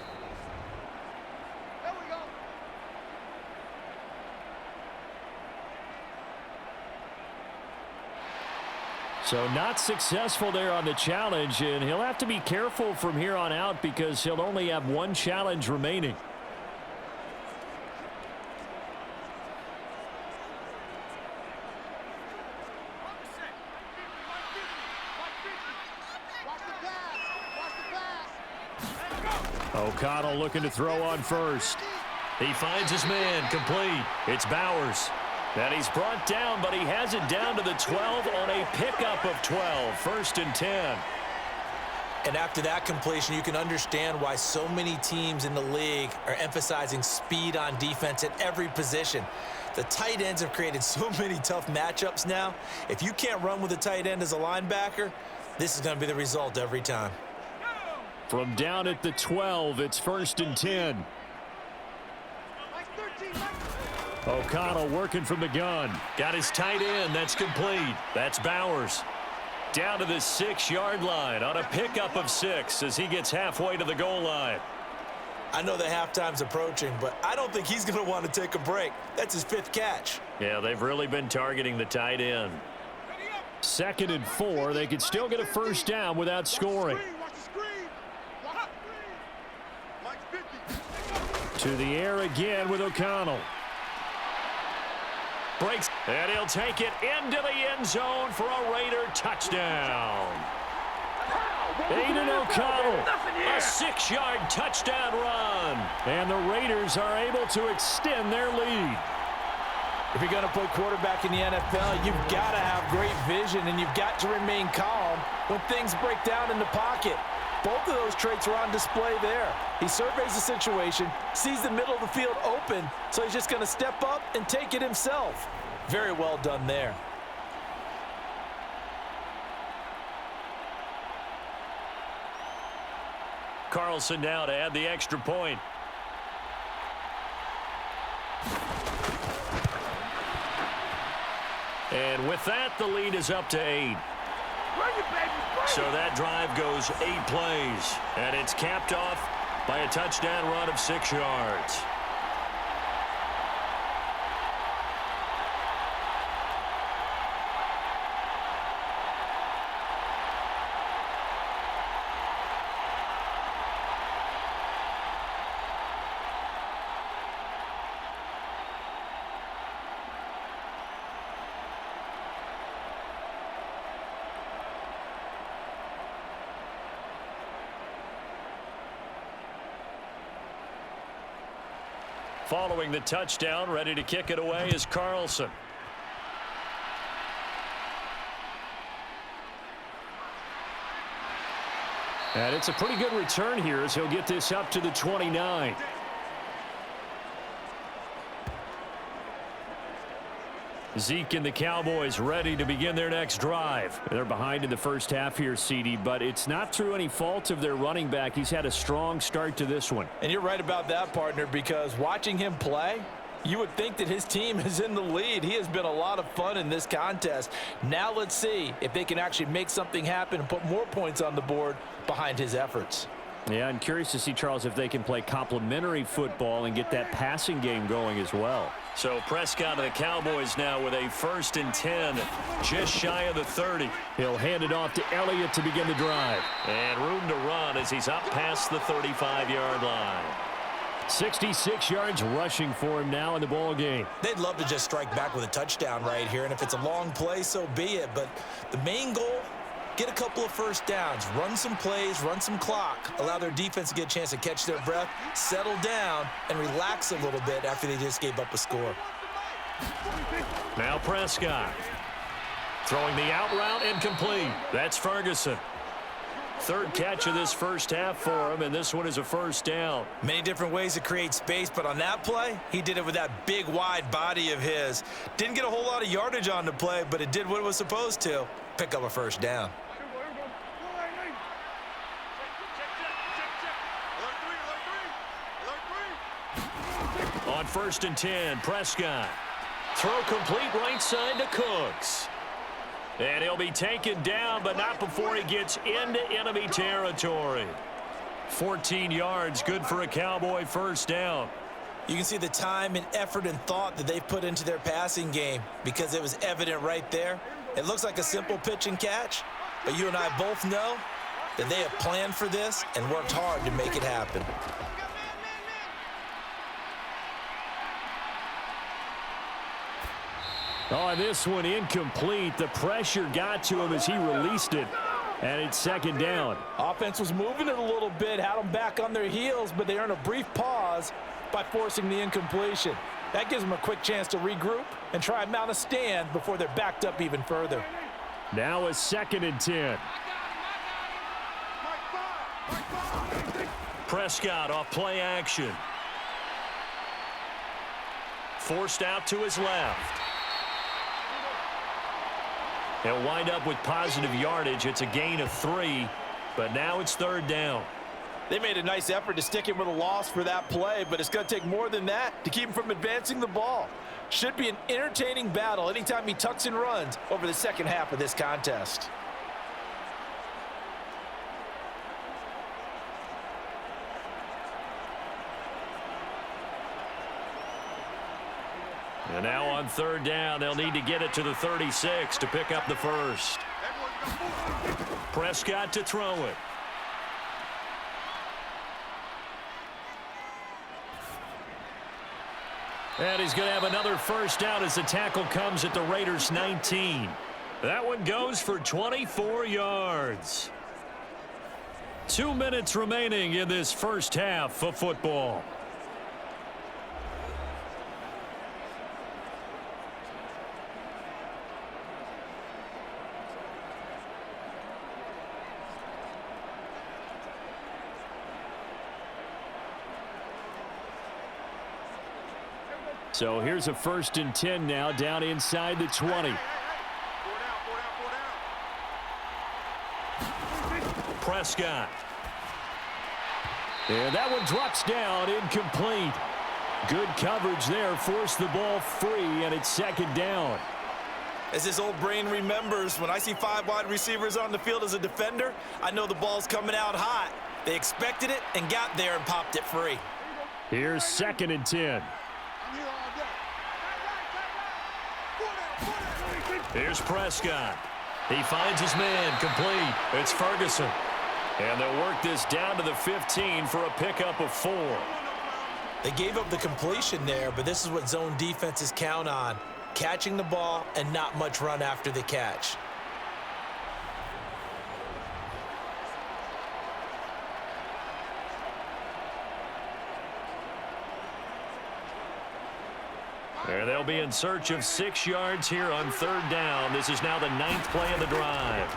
So not successful there on the challenge, and he'll have to be careful from here on out because he'll only have one challenge remaining. O'Connell looking to throw on first. He finds his man, complete. It's Bowers. And he's brought down, but he has it down to the 12 on a pickup of 12. First and 10. And after that completion, you can understand why so many teams in the league are emphasizing speed on defense at every position. The tight ends have created so many tough matchups now. If you can't run with a tight end as a linebacker, this is going to be the result every time. From down at the 12, it's first and 10. O'Connell working from the gun. Got his tight end. That's complete. That's Bowers. Down to the 6-yard line on a pickup of 6 as he gets halfway to the goal line. I know the halftime's approaching, but I don't think he's going to want to take a break. That's his 5th catch. Yeah, they've really been targeting the tight end. Second and 4. They could still get a first down without scoring. To the air again with O'Connell. Breaks, and he'll take it into the end zone for a Raider touchdown. Aiden O'Connell. A 6-yard touchdown run. And the Raiders are able to extend their lead. If you're going to play quarterback in the NFL, you've got to have great vision, and you've got to remain calm when things break down in the pocket. Both of those traits are on display there. He surveys the situation, sees the middle of the field open, so he's just going to step up and take it himself. Very well done there. Carlson now to add the extra point. And with that, the lead is up to 8. So that drive goes 8 plays, and it's capped off by a touchdown run of 6 yards. Following the touchdown, ready to kick it away is Carlson. And it's a pretty good return here as he'll get this up to the 29. Zeke and the Cowboys ready to begin their next drive. They're behind in the first half here, CD, but it's not through any fault of their running back. He's had a strong start to this one. And you're right about that, partner, because watching him play, you would think that his team is in the lead. He has been a lot of fun in this contest. Now let's see if they can actually make something happen and put more points on the board behind his efforts. Yeah, I'm curious to see, Charles, if they can play complementary football and get that passing game going as well. So Prescott of the Cowboys now with a 1st and 10, just shy of the 30. He'll hand it off to Elliott to begin the drive. And room to run as he's up past the 35-yard line. 66 yards rushing for him now in the ball game. They'd love to just strike back with a touchdown right here, and if it's a long play, so be it. But the main goal, get a couple of first downs, run some plays, run some clock, allow their defense to get a chance to catch their breath, settle down, and relax a little bit after they just gave up a score. Now Prescott throwing the out route incomplete. That's Ferguson. 3rd catch of this first half for him, and this one is a 1st down. Many different ways to create space, but on that play, he did it with that big, wide body of his. Didn't get a whole lot of yardage on the play, but it did what it was supposed to, pick up a 1st down. On 1st and 10, Prescott. Throw complete right side to Cooks. And he'll be taken down, but not before he gets into enemy territory. 14 yards, good for a Cowboy 1st down. You can see the time and effort and thought that they've put into their passing game because it was evident right there. It looks like a simple pitch and catch, but you and I both know that they have planned for this and worked hard to make it happen. Oh, this one incomplete. The pressure got to him as he released it, and it's 2nd down. Offense was moving it a little bit, had them back on their heels, but they earned a brief pause by forcing the incompletion. That gives them a quick chance to regroup and try and mount a stand before they're backed up even further. Now a 2nd and 10. Prescott off play action. Forced out to his left. He'll wind up with positive yardage. It's a gain of 3, but now it's 3rd down. They made a nice effort to stick him with a loss for that play, but it's going to take more than that to keep him from advancing the ball. Should be an entertaining battle anytime he tucks and runs over the second half of this contest. And now on 3rd down, they'll need to get it to the 36 to pick up the 1st. Prescott to throw it. And he's going to have another 1st down as the tackle comes at the Raiders' 19. That one goes for 24 yards. 2 minutes remaining in this first half of football. So here's a 1st and 10 now down inside the 20. Prescott. And that one drops down, incomplete. Good coverage there, forced the ball free, and it's 2nd down. As his old brain remembers, when I see 5 wide receivers on the field as a defender, I know the ball's coming out hot. They expected it and got there and popped it free. Here's 2nd and 10. Here's Prescott. He finds his man complete. It's Ferguson. And they'll work this down to the 15 for a pickup of 4. They gave up the completion there, but this is what zone defenses count on. Catching the ball and not much run after the catch. And they'll be in search of 6 yards here on 3rd down. This is now the 9th play of the drive.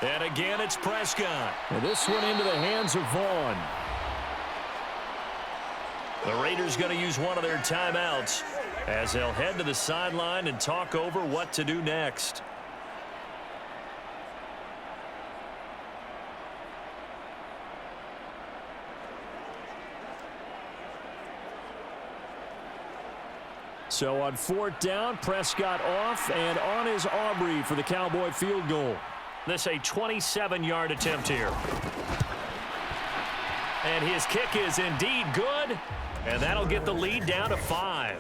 And again, it's Prescott. And this one into the hands of Vaughn. The Raiders going to use one of their timeouts as they'll head to the sideline and talk over what to do next. So on 4th down, Prescott off, and on is Aubrey for the Cowboy field goal. This a 27-yard attempt here. And his kick is indeed good, and that'll get the lead down to 5.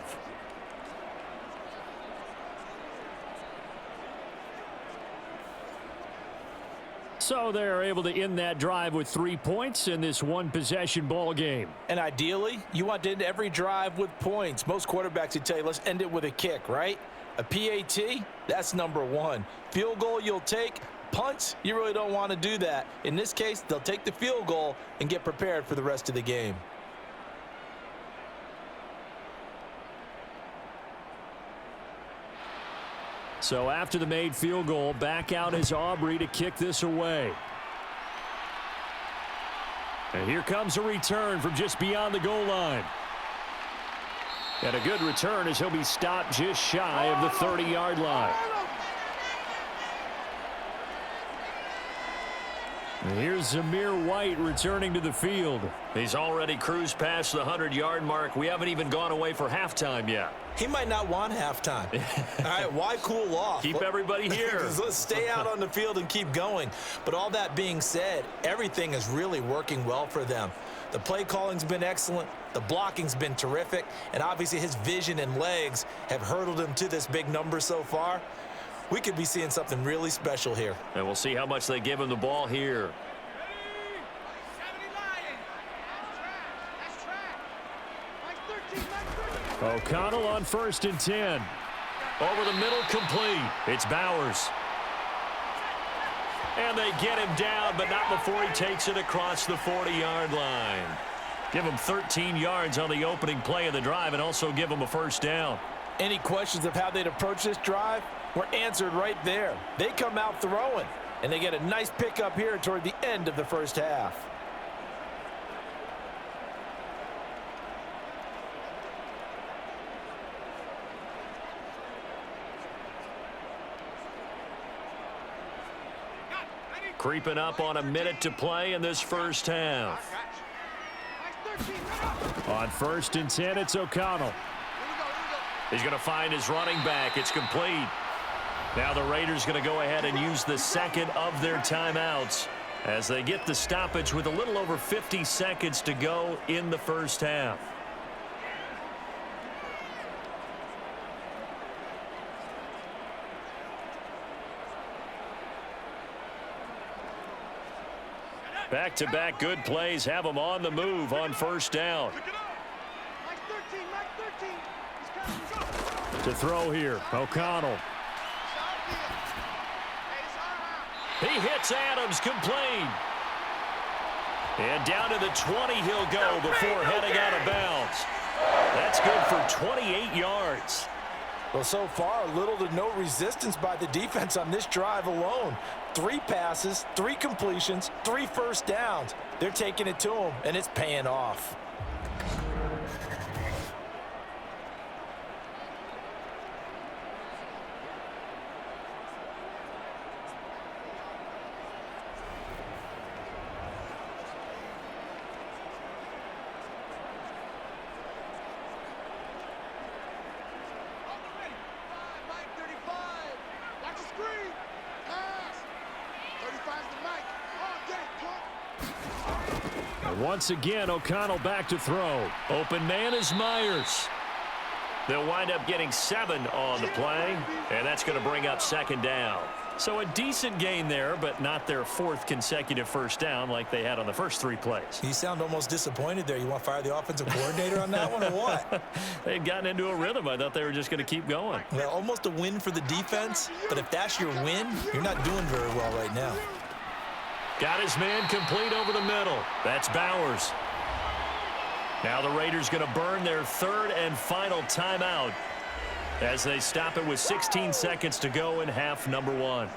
So they're able to end that drive with 3 points in this one-possession ball game. And ideally, you want to end every drive with points. Most quarterbacks would tell you, let's end it with a kick, right? A PAT, that's number 1. Field goal you'll take. Punts, you really don't want to do that. In this case, they'll take the field goal and get prepared for the rest of the game. So after the made field goal, back out is Aubrey to kick this away. And here comes a return from just beyond the goal line. And a good return as he'll be stopped just shy of the 30-yard line. And here's Zamir White returning to the field. He's already cruised past the 100-yard mark. We haven't even gone away for halftime yet. He might not want halftime. All right, why cool off? Keep everybody here. Let's stay out on the field and keep going. But all that being said, everything is really working well for them. The play calling's been excellent. The blocking's been terrific. And obviously his vision and legs have hurdled him to this big number so far. We could be seeing something really special here. And we'll see how much they give him the ball here. O'Connell on 1st and 10. Over the middle, complete. It's Bowers. And they get him down, but not before he takes it across the 40-yard line. Give him 13 yards on the opening play of the drive and also give him a first down. Any questions of how they'd approach this drive were answered right there. They come out throwing, and they get a nice pickup here toward the end of the first half. Creeping up on a minute to play in this first half. On 1st and 10, it's O'Connell. He's going to find his running back. It's complete. Now the Raiders going to go ahead and use the second of their timeouts as they get the stoppage with a little over 50 seconds to go in the first half. Back-to-back good plays have them on the move on first down. To throw here, O'Connell. He hits Adams, complete. And down to the 20 he'll go before heading out of bounds. That's good for 28 yards. Well, so far, little to no resistance by the defense on this drive alone. 3 passes, 3 completions, 3 first downs. They're taking it to them, and it's paying off. Once again, O'Connell back to throw. Open man is Myers. They'll wind up getting 7 on the play, and that's going to bring up second down. So a decent gain there, but not their 4th consecutive first down like they had on the first 3 plays. You sound almost disappointed there. You want to fire the offensive coordinator on that one or what? They had gotten into a rhythm. I thought they were just going to keep going. Well, almost a win for the defense, but if that's your win, you're not doing very well right now. Got his man complete over the middle. That's Bowers. Now the Raiders going to burn their 3rd and final timeout as they stop it with 16 seconds to go in half number 1.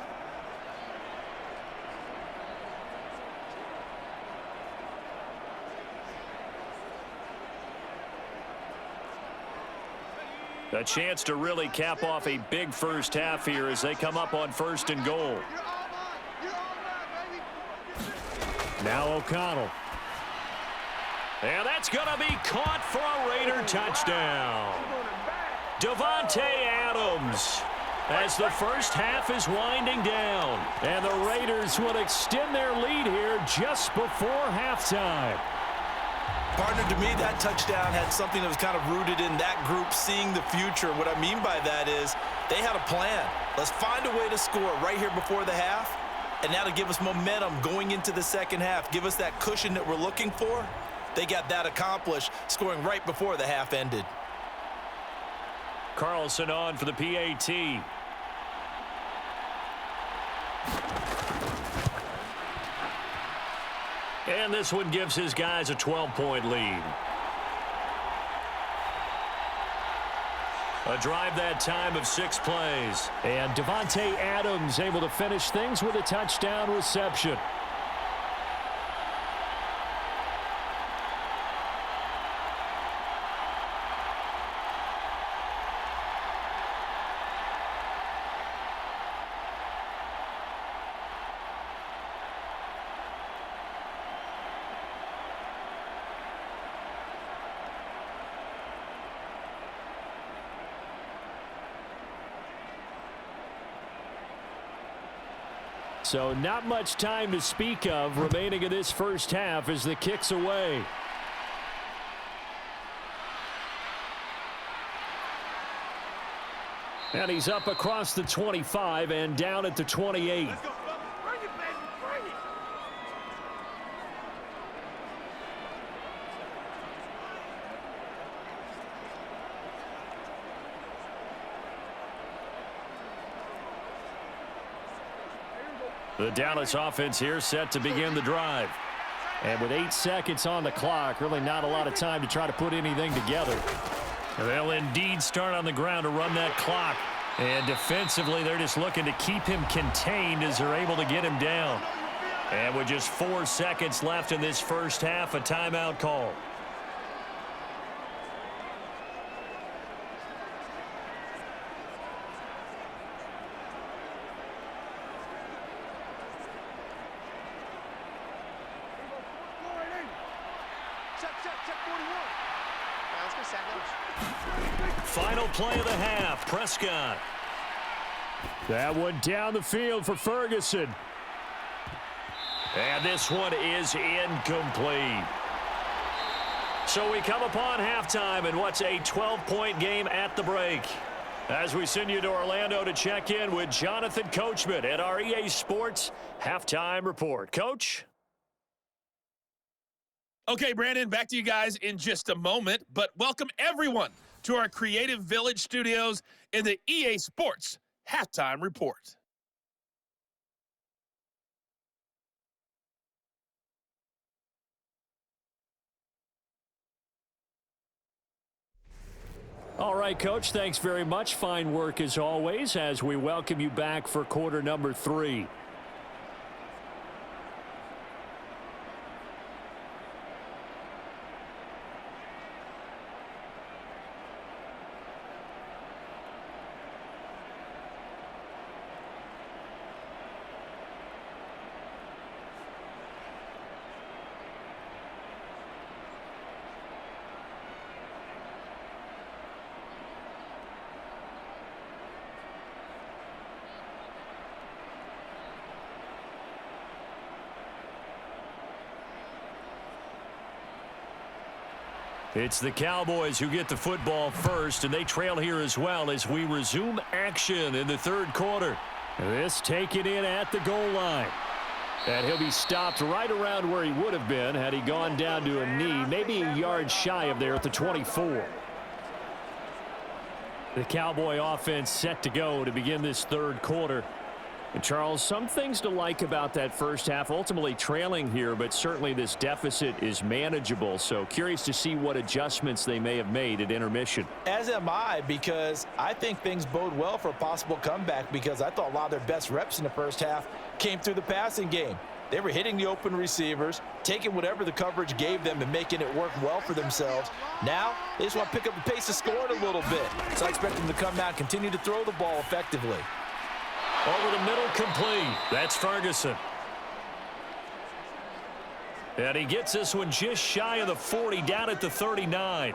A chance to really cap off a big first half here as they come up on 1st and goal. Now O'Connell. And that's going to be caught for a Raider touchdown. Davante Adams as the first half is winding down. And the Raiders will extend their lead here just before halftime. Partner, to me, that touchdown had something that was kind of rooted in that group seeing the future. What I mean by that is they had a plan. Let's find a way to score right here before the half, and that'll give us momentum going into the second half. Give us that cushion that we're looking for. They got that accomplished, scoring right before the half ended. Carlson on for the PAT. And this one gives his guys a 12-point lead. A drive that time of 6 plays. And Devontae Adams able to finish things with a touchdown reception. So not much time to speak of remaining in this first half as the kick's away. And he's up across the 25 and down at the 28. Let's go, Phil. Bring it, baby. Bring it. The Dallas offense here set to begin the drive. And with 8 seconds on the clock, really not a lot of time to try to put anything together. They'll indeed start on the ground to run that clock. And defensively, they're just looking to keep him contained as they're able to get him down. And with just 4 seconds left in this first half, a timeout call. Check 41. Now let's go sack lunch. Final play of the half, Prescott. That one down the field for Ferguson. And this one is incomplete. So we come upon halftime in what's a 12-point game at the break. As we send you to Orlando to check in with Jonathan Coachman at our EA Sports Halftime Report. Coach? Okay, Brandon, back to you guys in just a moment, but welcome everyone to our Creative Village studios in the EA Sports Halftime Report. All right, Coach, thanks very much. Fine work as always as we welcome you back for quarter number 3. It's the Cowboys who get the football first, and they trail here as well as we resume action in the third quarter. This taken in at the goal line. And he'll be stopped right around where he would have been had he gone down to a knee, maybe a yard shy of there at the 24. The Cowboy offense set to go to begin this third quarter. And Charles, some things to like about that first half, ultimately trailing here, but certainly this deficit is manageable. So curious to see what adjustments they may have made at intermission. As am I, because I think things bode well for a possible comeback, because I thought a lot of their best reps in the first half came through the passing game. They were hitting the open receivers, taking whatever the coverage gave them and making it work well for themselves. Now, they just want to pick up the pace of scoring a little bit. So I expect them to come out and continue to throw the ball effectively. Over the middle, complete. That's Ferguson. And he gets this one just shy of the 40, down at the 39.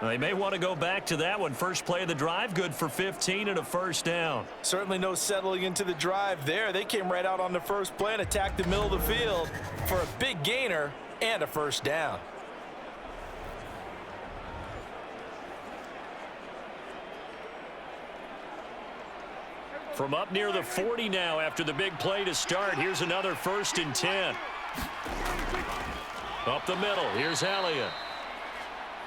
They may want to go back to that one. First play of the drive, good for 15 and a first down. Certainly no settling into the drive there. They came right out on the first play and attacked the middle of the field for a big gainer and a first down. From up near the 40 now after the big play to start. Here's another 1st and 10. Up the middle. Here's Elliott.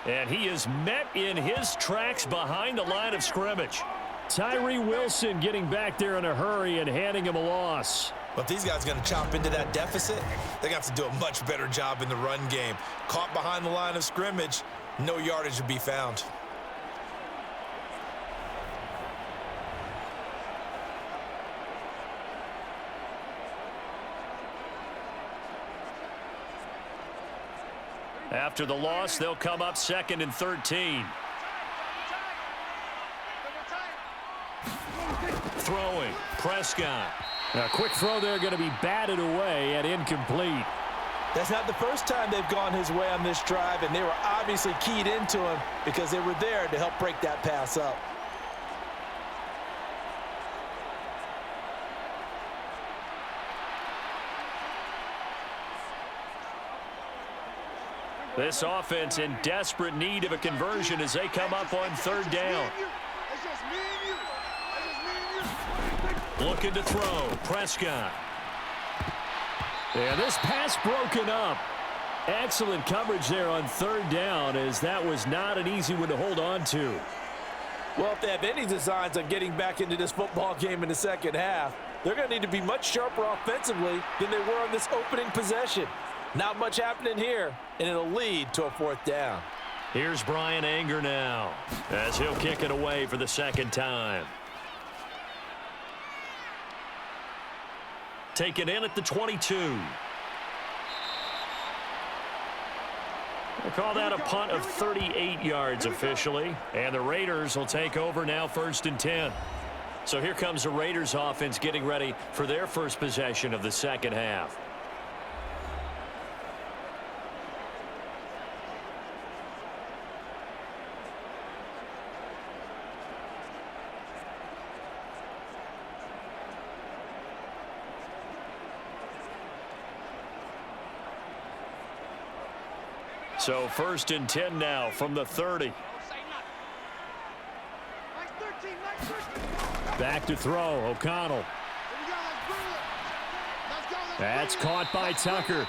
And he is met in his tracks behind the line of scrimmage. Tyree Wilson getting back there in a hurry and handing him a loss. But if these guys are going to chop into that deficit, they're going to have to do a much better job in the run game. Caught behind the line of scrimmage, no yardage to be found. After the loss, they'll come up 2nd and 13. Throwing, Prescott. A quick throw there going to be batted away and incomplete. That's not the first time they've gone his way on this drive, and they were obviously keyed into him because they were there to help break that pass up. This offense in desperate need of a conversion as they come up on 3rd down. Looking to throw, Prescott. And this pass broken up. Excellent coverage there on 3rd down, as that was not an easy one to hold on to. Well, if they have any designs on getting back into this football game in the second half, they're going to need to be much sharper offensively than they were on this opening possession. Not much happening here, and it'll lead to a 4th down. Here's Brian Anger now, as he'll kick it away for the 2nd time. Taken in at the 22. They call that a punt of 38 yards officially. And the Raiders will take over now 1st and 10. So here comes the Raiders offense getting ready for their first possession of the second half. So 1st and 10 now from the 30. Back to throw, O'Connell. That's caught by Tucker.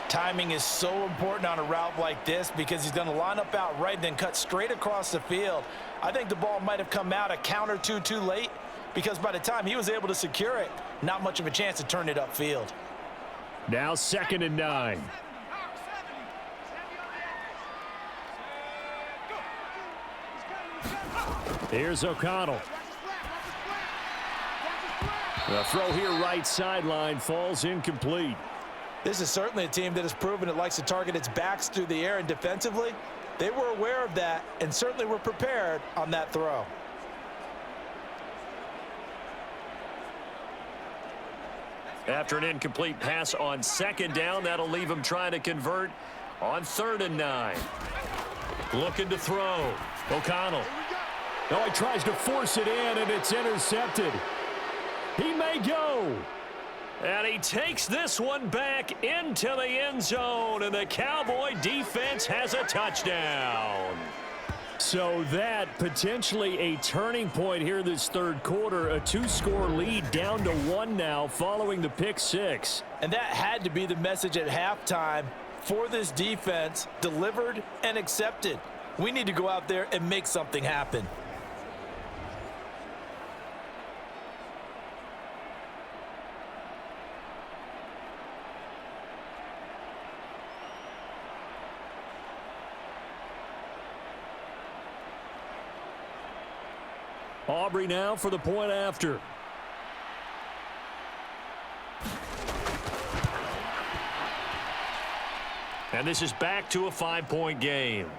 Timing is so important on a route like this because he's going to line up out right and then cut straight across the field. I think the ball might have come out a count or two too late because by the time he was able to secure it, not much of a chance to turn it upfield. Now 2nd and 9. Here's O'Connell. The throw here right sideline falls incomplete. This is certainly a team that has proven it likes to target its backs through the air, and defensively, they were aware of that and certainly were prepared on that throw. After an incomplete pass on 2nd down, that'll leave him trying to convert on 3rd and 9. Looking to throw, O'Connell. Oh, he tries to force it in, and it's intercepted. He may go. And he takes this one back into the end zone, and the Cowboy defense has a touchdown. So that potentially a turning point here this 3rd quarter. A 2-score lead down to 1 now following the pick 6. And that had to be the message at halftime for this defense, delivered and accepted. We need to go out there and make something happen. Aubrey now for the point after. And this is back to a 5-point game.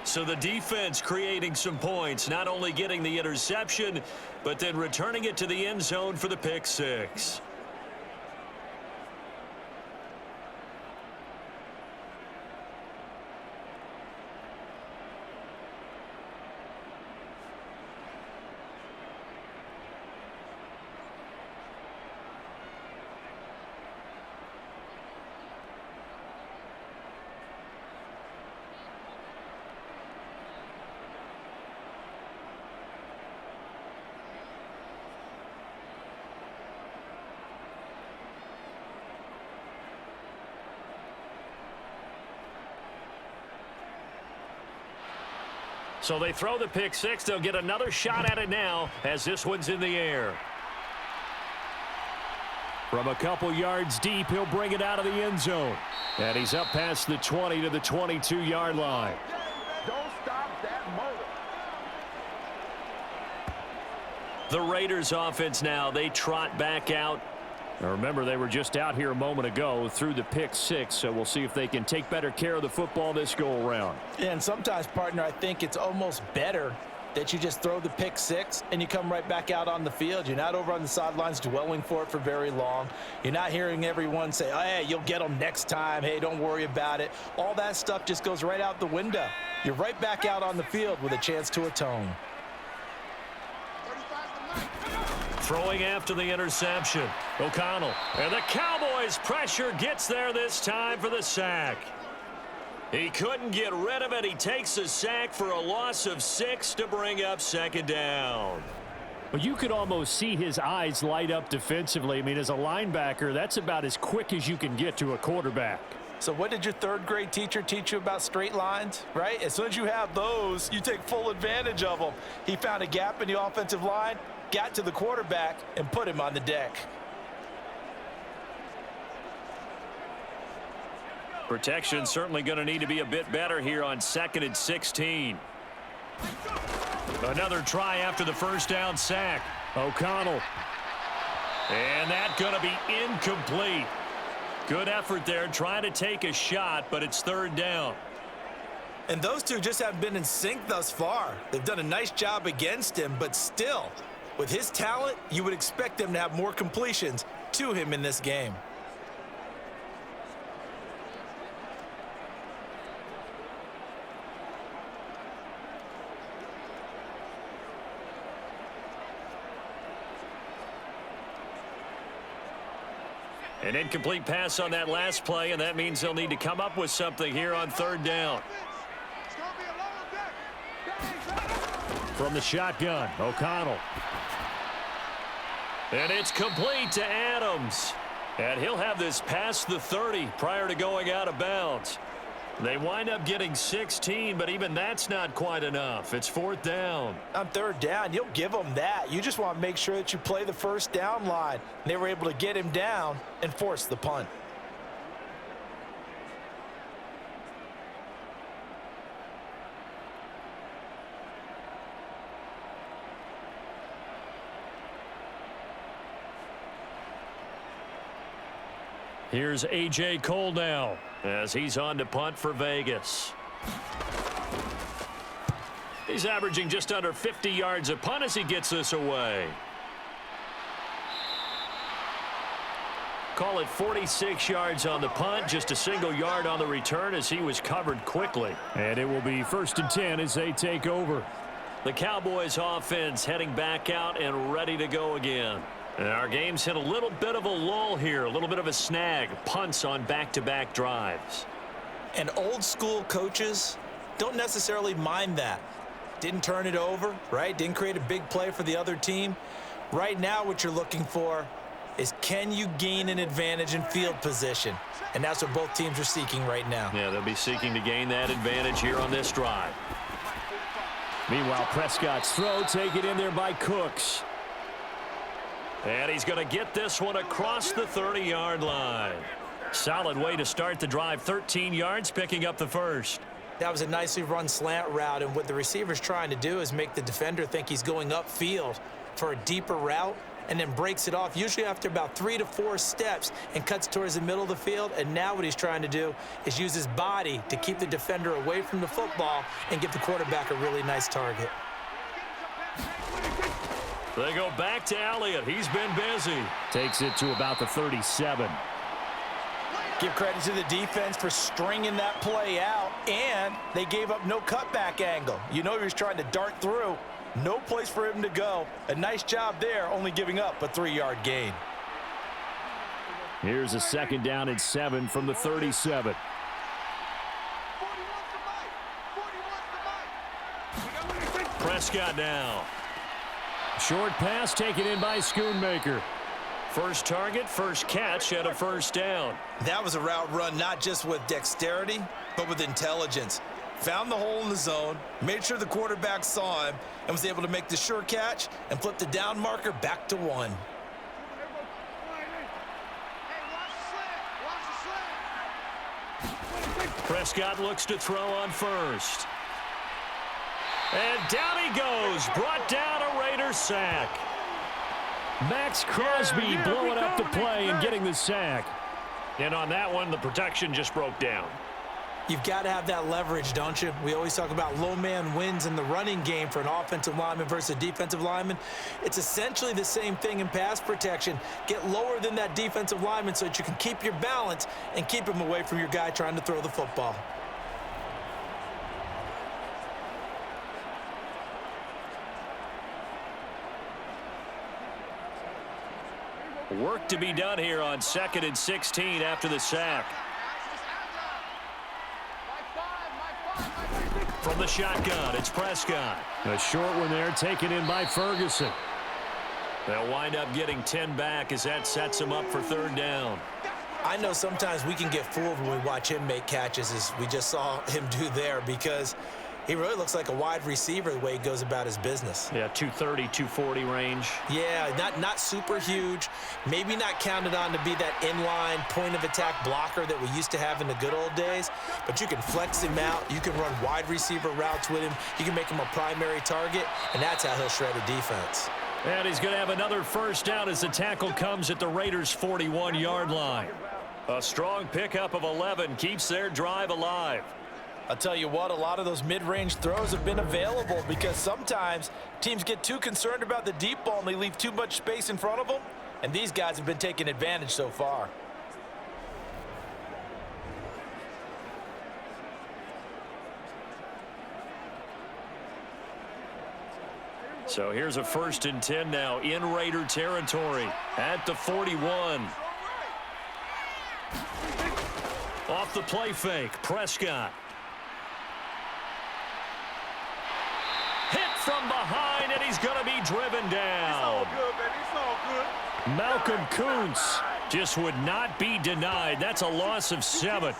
So the defense creating some points, not only getting the interception, but then returning it to the end zone for the pick 6. So they throw the pick six. They'll get another shot at it now as this one's in the air. From a couple yards deep, he'll bring it out of the end zone. And he's up past the 20 to the 22-yard line. Don't stop that motor. The Raiders offense now, they trot back out. Now remember, they were just out here a moment ago through the pick six, so we'll see if they can take better care of the football this go-around. And sometimes, partner, I think it's almost better that you just throw the pick six and you come right back out on the field. You're not over on the sidelines dwelling for it for very long. You're not hearing everyone say, oh, hey, you'll get them next time. Hey, don't worry about it. All that stuff just goes right out the window. You're right back out on the field with a chance to atone. Throwing after the interception. O'Connell. And the Cowboys pressure gets there this time for the sack. He couldn't get rid of it. He takes a sack for a loss of 6 to bring up second down. But you could almost see his eyes light up defensively. I mean, as a linebacker, that's about as quick as you can get to a quarterback. So what did your third-grade teacher teach you about straight lines, right? As soon as you have those, you take full advantage of them. He found a gap in the offensive line, got to the quarterback, and put him on the deck. Protection certainly going to need to be a bit better here on 2nd and 16. Another try after the first down sack. O'Connell. And that's going to be incomplete. Good effort there trying to take a shot, but it's third down. And those two just haven't been in sync thus far. They've done a nice job against him, but still, with his talent, you would expect them to have more completions to him in this game. An incomplete pass on that last play, and that means they'll need to come up with something here on third down. From the shotgun, O'Connell. And it's complete to Adams. And he'll have this past the 30 prior to going out of bounds. They wind up getting 16, but even that's not quite enough. It's fourth down. On third down, you'll give them that. You just want to make sure that you play the first down line. They were able to get him down and force the punt. Here's A.J. Cole now as he's on to punt for Vegas. He's averaging just under 50 yards a punt as he gets this away. Call it 46 yards on the punt, just a single yard on the return as he was covered quickly. And it will be 1st and 10 as they take over. The Cowboys offense heading back out and ready to go again. And our game's hit a little bit of a lull here, a little bit of a snag, punts on back-to-back drives. And old school coaches don't necessarily mind that. Didn't turn it over, right? Didn't create a big play for the other team. Right now what you're looking for is, can you gain an advantage in field position? And that's what both teams are seeking right now. Yeah, they'll be seeking to gain that advantage here on this drive. Meanwhile, Prescott's throw taken in there by Cooks. And he's going to get this one across the 30-yard line. Solid way to start the drive. 13 yards, picking up the first. That was a nicely run slant route, and what the receiver's trying to do is make the defender think he's going upfield for a deeper route, and then breaks it off, usually after about 3 to 4 steps, and cuts towards the middle of the field. And now what he's trying to do is use his body to keep the defender away from the football and give the quarterback a really nice target. They go back to Elliott. He's been busy. Takes it to about the 37. Give credit to the defense for stringing that play out, and they gave up no cutback angle. You know he was trying to dart through. No place for him to go. A nice job there, only giving up a 3-yard gain. Here's a 2nd down and 7 from the 37. Prescott now. Short pass taken in by Schoonmaker. First target, first catch, and a first down. That was a route run not just with dexterity, but with intelligence. found the hole in the zone, made sure the quarterback saw him, and was able to make the sure catch and flip the down marker back to 1. Prescott looks to throw on first. And down he goes. Brought down a Raider sack. Max Crosby blowing up the play and getting the sack. And on that one, the protection just broke down. You've got to have that leverage, don't you? We always talk about low man wins in the running game for an offensive lineman versus a defensive lineman. It's essentially the same thing in pass protection. Get lower than that defensive lineman so that you can keep your balance and keep him away from your guy trying to throw the football. Work to be done here on 2nd and 16 after the sack. From the shotgun, it's Prescott. A short one there, taken in by Ferguson. They'll wind up getting 10 back as that sets him up for 3rd down. I know sometimes we can get fooled when we watch him make catches, as we just saw him do there, because he really looks like a wide receiver the way he goes about his business. Yeah, 230, 240 range. Yeah, not super huge. Maybe not counted on to be that inline point-of-attack blocker that we used to have in the good old days, but you can flex him out. You can run wide receiver routes with him. You can make him a primary target, and that's how he'll shred a defense. And he's going to have another 1st down as the tackle comes at the Raiders' 41-yard line. A strong pickup of 11 keeps their drive alive. I'll tell you what, a lot of those mid-range throws have been available because sometimes teams get too concerned about the deep ball and they leave too much space in front of them, and these guys have been taking advantage so far. So here's a 1st and 10 now in Raider territory at the 41. Off the play fake, Prescott. Hit from behind, and he's going to be driven down. It's all good, baby. It's all good. Malcolm Kuntz. Just would not be denied. That's a loss of 7.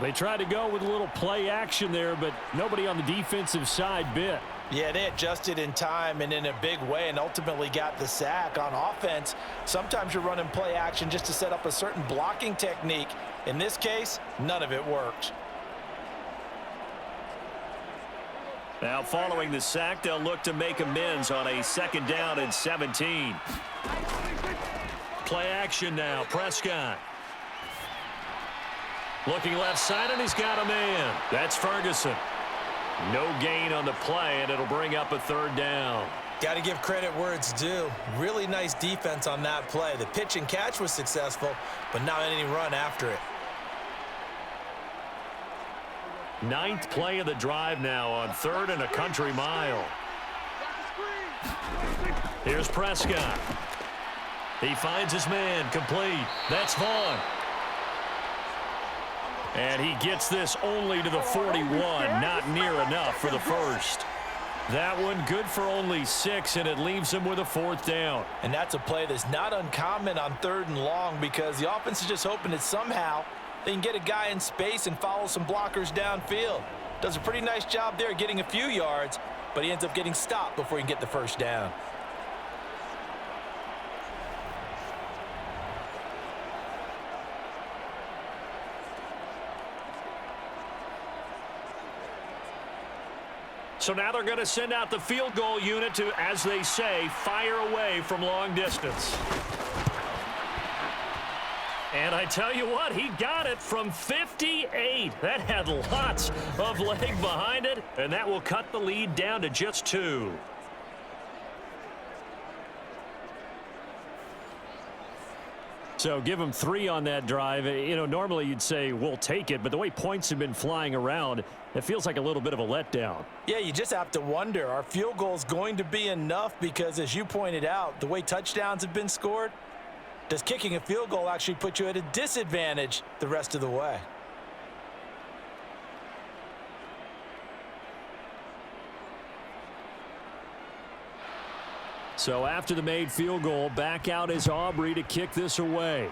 They tried to go with a little play action there, but nobody on the defensive side bit. Yeah, they adjusted in time and in a big way and ultimately got the sack. On offense, sometimes you're running play action just to set up a certain blocking technique. In this case, none of it worked. Now following the sack, they'll look to make amends on a 2nd down and 17. Play action now, Prescott. Looking left side, and he's got a man. That's Ferguson. No gain on the play, and it'll bring up a 3rd down. Got to give credit where it's due. Really nice defense on that play. The pitch and catch was successful, but not any run after it. 9th play of the drive now on 3rd and a country mile. Here's Prescott. He finds his man, complete. That's Vaughn. And he gets this only to the 41, not near enough for the 1st. That one good for only 6, and it leaves him with a 4th down. And that's a play that's not uncommon on 3rd and long because the offense is just hoping that somehow they can get a guy in space and follow some blockers downfield. Does a pretty nice job there getting a few yards, but he ends up getting stopped before he can get the 1st down. So now they're going to send out the field goal unit to, as they say, fire away from long distance. And I tell you what, he got it from 58. That had lots of leg behind it, and that will cut the lead down to just 2. So give him 3 on that drive. You know, normally you'd say we'll take it, but the way points have been flying around, it feels like a little bit of a letdown. Yeah, you just have to wonder, are field goals going to be enough? Because as you pointed out, the way touchdowns have been scored, does kicking a field goal actually put you at a disadvantage the rest of the way? So after the made field goal, back out is Aubrey to kick this away.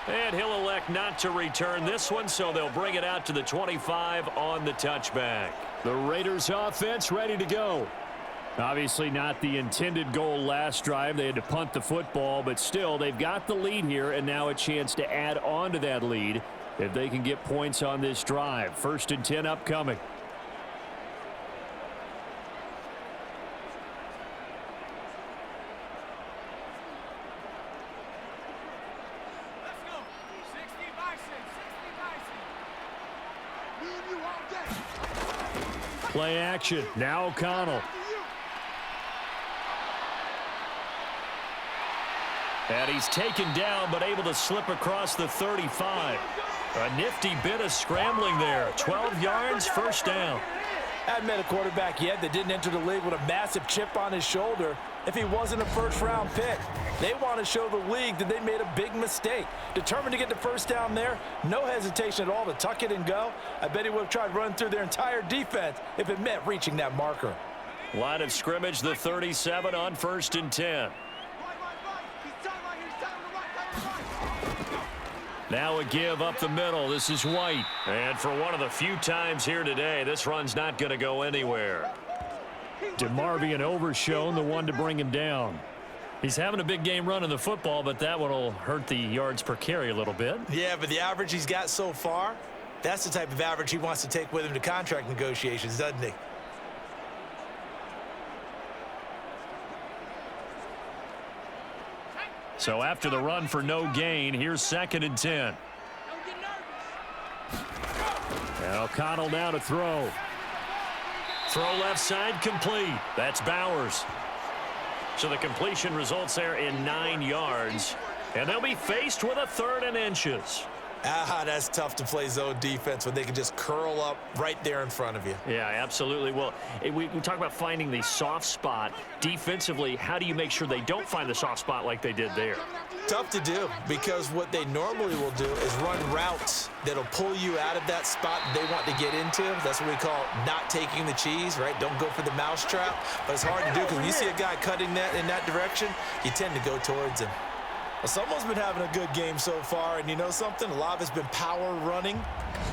And he'll elect elect not to return this one, so they'll bring it out to the 25 on the touchback. The Raiders offense ready to go. Obviously not the intended goal last drive. They had to punt the football, but still they've got the lead here, and now a chance to add on to that lead if they can get points on this drive. 1st and 10 upcoming. Play action. Now O'Connell. And he's taken down, but able to slip across the 35. A nifty bit of scrambling there. 12 yards, 1st down. Hadn't met a quarterback yet that didn't enter the league with a massive chip on his shoulder if he wasn't a 1st-round pick. They want to show the league that they made a big mistake. Determined to get the 1st down there, no hesitation at all to tuck it and go. I bet he would have tried running through their entire defense if it meant reaching that marker. Line of scrimmage, the 37 on 1st and 10. Now a give up the middle. This is White. And for one of the few times here today, this run's not going to go anywhere. DeMarvion overshown, the one to bring him down. He's having a big game running the football, but that one will hurt the yards per carry a little bit. Yeah, but the average he's got so far, that's the type of average he wants to take with him to contract negotiations, doesn't he? So after the run for no gain, here's 2nd and 10. And O'Connell now to throw. Throw left side complete. That's Bowers. So the completion results there in 9 yards. And they'll be faced with a 3rd and inches. That's tough to play zone defense when they can just curl up right there in front of you. Yeah, absolutely. Well, we talk about finding the soft spot. Defensively, how do you make sure they don't find the soft spot like they did there? Tough to do, because what they normally will do is run routes that'll pull you out of that spot they want to get into. That's what we call not taking the cheese, right? Don't go for the mousetrap. But it's hard to do because when you see a guy cutting that in that direction, you tend to go towards him. Well, someone's been having a good game so far, and you know something? A lot of it's been power running.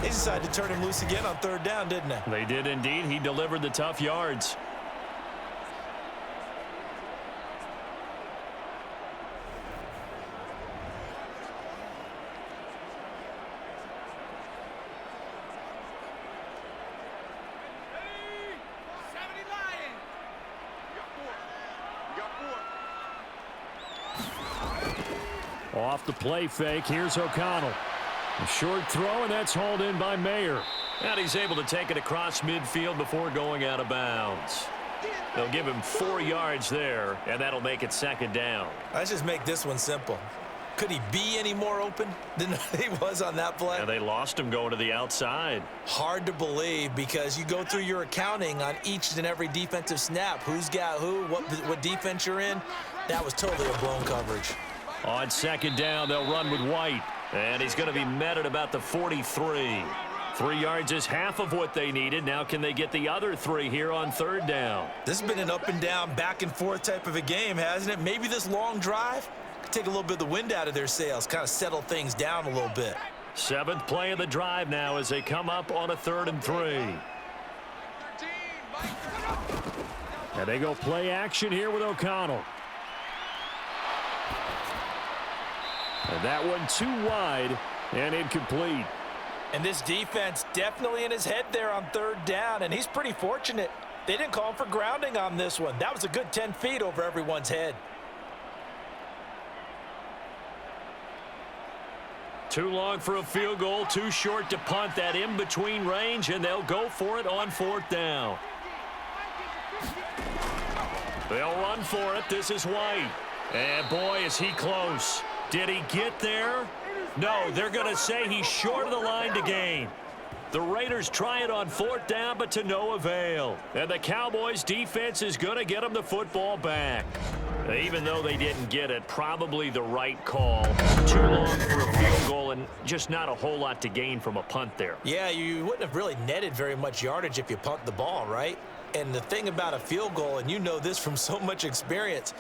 They decided to turn him loose again on 3rd down, didn't they? They did indeed. He delivered the tough yards. Off the play fake, here's O'Connell. A short throw, and that's hauled in by Mayer. And he's able to take it across midfield before going out of bounds. They'll give him 4 yards there, and that'll make it 2nd down. Let's just make this one simple. Could he be any more open than he was on that play? And they lost him going to the outside. Hard to believe, because you go through your accounting on each and every defensive snap. Who's got who, what defense you're in. That was totally a blown coverage. On 2nd down, they'll run with White. And he's going to be met at about the 43. 3 yards is half of what they needed. Now can they get the other 3 here on 3rd down? This has been an up and down, back and forth type of a game, hasn't it? Maybe this long drive could take a little bit of the wind out of their sails, kind of settle things down a little bit. 7th play of the drive now as they come up on a 3rd and 3. And they go play action here with O'Connell. And that one too wide and incomplete. And this defense definitely in his head there on 3rd down, and he's pretty fortunate. They didn't call him for grounding on this one. That was a good 10 feet over everyone's head. Too long for a field goal, too short to punt. That in-between range, and they'll go for it on 4th down. They'll run for it. This is White. And boy, is he close. Did he get there? No, they're going to say he's short of the line to gain. The Raiders try it on 4th down, but to no avail. And the Cowboys defense is going to get them the football back. Even though they didn't get it, probably the right call. Too long for a field goal and just not a whole lot to gain from a punt there. Yeah, you wouldn't have really netted very much yardage if you punt the ball, right? And the thing about a field goal, and you know this from so much experience,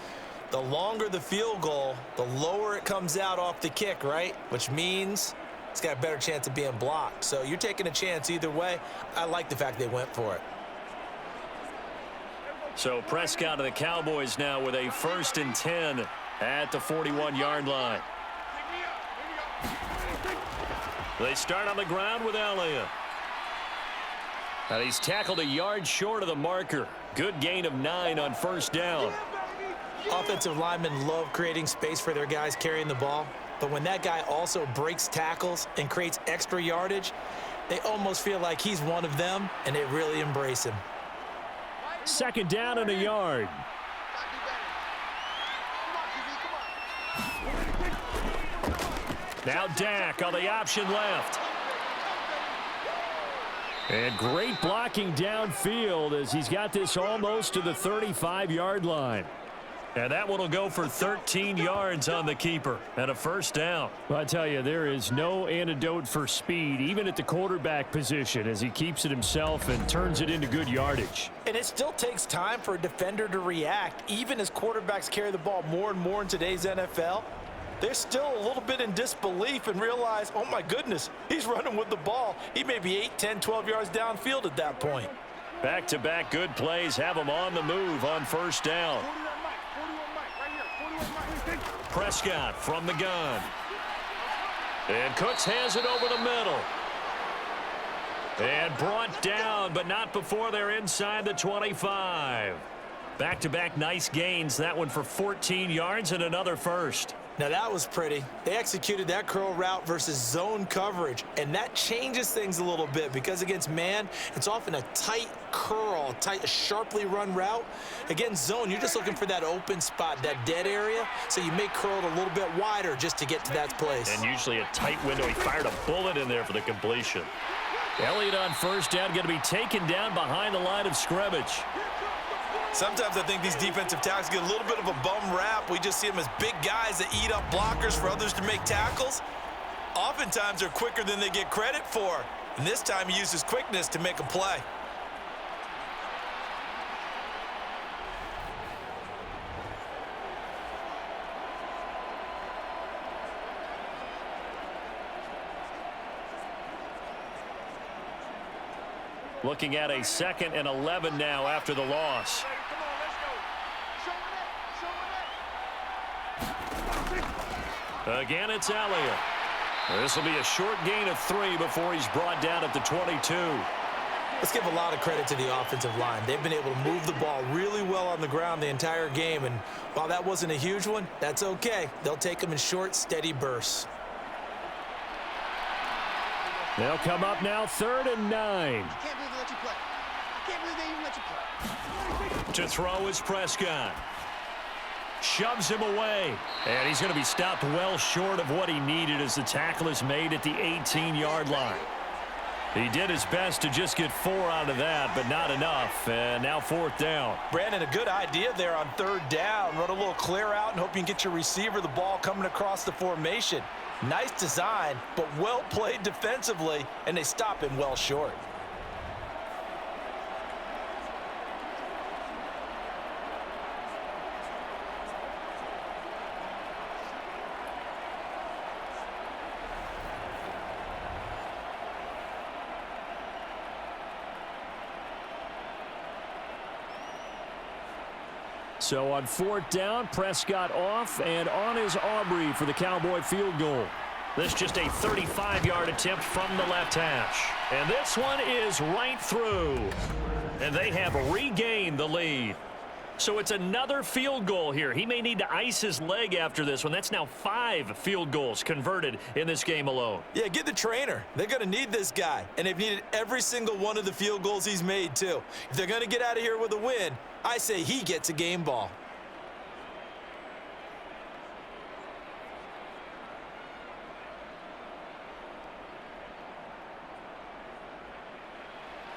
the longer the field goal, the lower it comes out off the kick, right? Which means it's got a better chance of being blocked. So you're taking a chance either way. I like the fact they went for it. So Prescott of the Cowboys now with a 1st and 10 at the 41-yard line. They start on the ground with Elliott. And he's tackled a yard short of the marker. Good gain of 9 on 1st down. Offensive linemen love creating space for their guys carrying the ball. But when that guy also breaks tackles and creates extra yardage, they almost feel like he's one of them, and they really embrace him. 2nd down and a yard. Now Dak on the option left. And great blocking downfield as he's got this almost to the 35-yard line. And that one will go for 13 yards on the keeper and a 1st down. Well, I tell you, there is no antidote for speed, even at the quarterback position, as he keeps it himself and turns it into good yardage. And it still takes time for a defender to react. Even as quarterbacks carry the ball more and more in today's NFL, they're still a little bit in disbelief and realize, oh my goodness, he's running with the ball. He may be 8, 10, 12 yards downfield at that point. Back-to-back good plays have him on the move on 1st down. Prescott from the gun. And Cooks has it over the middle. And brought down, but not before they're inside the 25. Back-to-back nice gains. That one for 14 yards and another 1st. Now that was pretty. They executed that curl route versus zone coverage, and that changes things a little bit because against man, it's often a tight curl, a sharply run route. Against zone, you're just looking for that open spot, that dead area, so you may curl it a little bit wider just to get to that place. And usually a tight window. He fired a bullet in there for the completion. Elliott on 1st down, going to be taken down behind the line of scrimmage. Sometimes I think these defensive tackles get a little bit of a bum rap. We just see them as big guys that eat up blockers for others to make tackles. Oftentimes they're quicker than they get credit for. And this time he used his quickness to make a play. Looking at a 2nd and 11 now after the loss. Again, it's Elliott. This will be a short gain of 3 before he's brought down at the 22. Let's give a lot of credit to the offensive line. They've been able to move the ball really well on the ground the entire game, and while that wasn't a huge one, that's okay. They'll take them in short, steady bursts. They'll come up now 3rd and 9. I can't believe they let you play. I can't believe they even let you play. To throw is Prescott. Shoves him away. And he's going to be stopped well short of what he needed as the tackle is made at the 18-yard line. He did his best to just get 4 out of that, but not enough. And now 4th down. Brandon, a good idea there on 3rd down. Run a little clear out and hope you can get your receiver the ball coming across the formation. Nice design, but well played defensively, and they stop him well short. So on 4th down, Prescott off and on is Aubrey for the Cowboy field goal. This just a 35-yard attempt from the left hash. And this one is right through. And they have regained the lead. So it's another field goal here. He may need to ice his leg after this one. That's now 5 field goals converted in this game alone. Yeah, get the trainer. They're going to need this guy. And they've needed every single one of the field goals he's made, too. If they're going to get out of here with a win, I say he gets a game ball.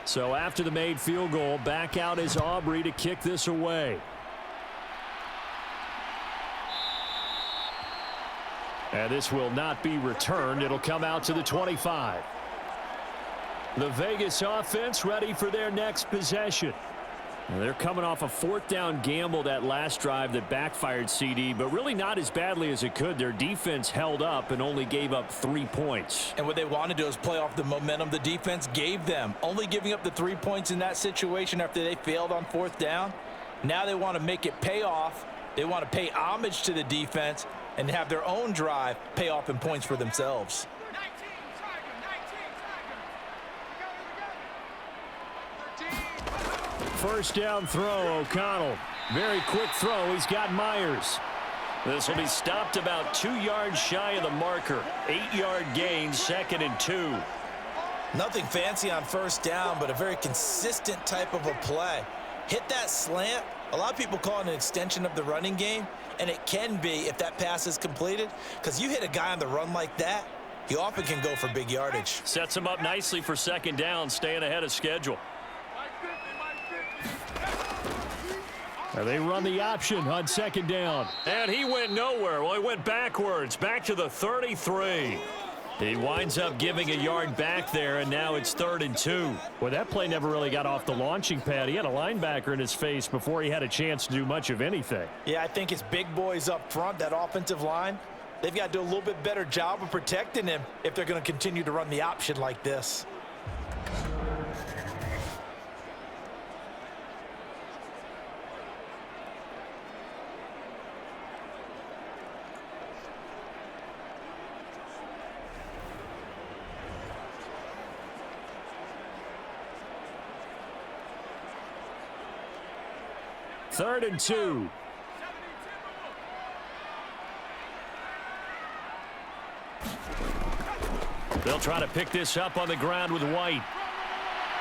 So after the made field goal, back out is Aubrey to kick this away. And this will not be returned. It'll come out to the 25. The Vegas offense ready for their next possession. They're coming off a fourth down gamble that last drive that backfired, CD, but really not as badly as it could. Their defense held up and only gave up 3 points. And what they want to do is play off the momentum the defense gave them. Only giving up the 3 points in that situation after they failed on fourth down. Now they want to make it pay off. They want to pay homage to the defense and have their own drive pay off in points for themselves. First down throw, O'Connell. Very quick throw. He's got Myers. This will be stopped about 2 yards shy of the marker. 8-yard gain, 2nd and 2. Nothing fancy on first down, but a very consistent type of a play. Hit that slant. A lot of people call it an extension of the running game, and it can be if that pass is completed, because you hit a guy on the run like that, he often can go for big yardage. Sets him up nicely for 2nd down, staying ahead of schedule. They run the option on 2nd down. And he went nowhere. Well, he went backwards, back to the 33. He winds up giving a yard back there, and now it's 3rd and 2. Well, that play never really got off the launching pad. He had a linebacker in his face before he had a chance to do much of anything. Yeah, I think it's big boys up front, that offensive line. They've got to do a little bit better job of protecting him if they're going to continue to run the option like this. Third and 2. They'll try to pick this up on the ground with White.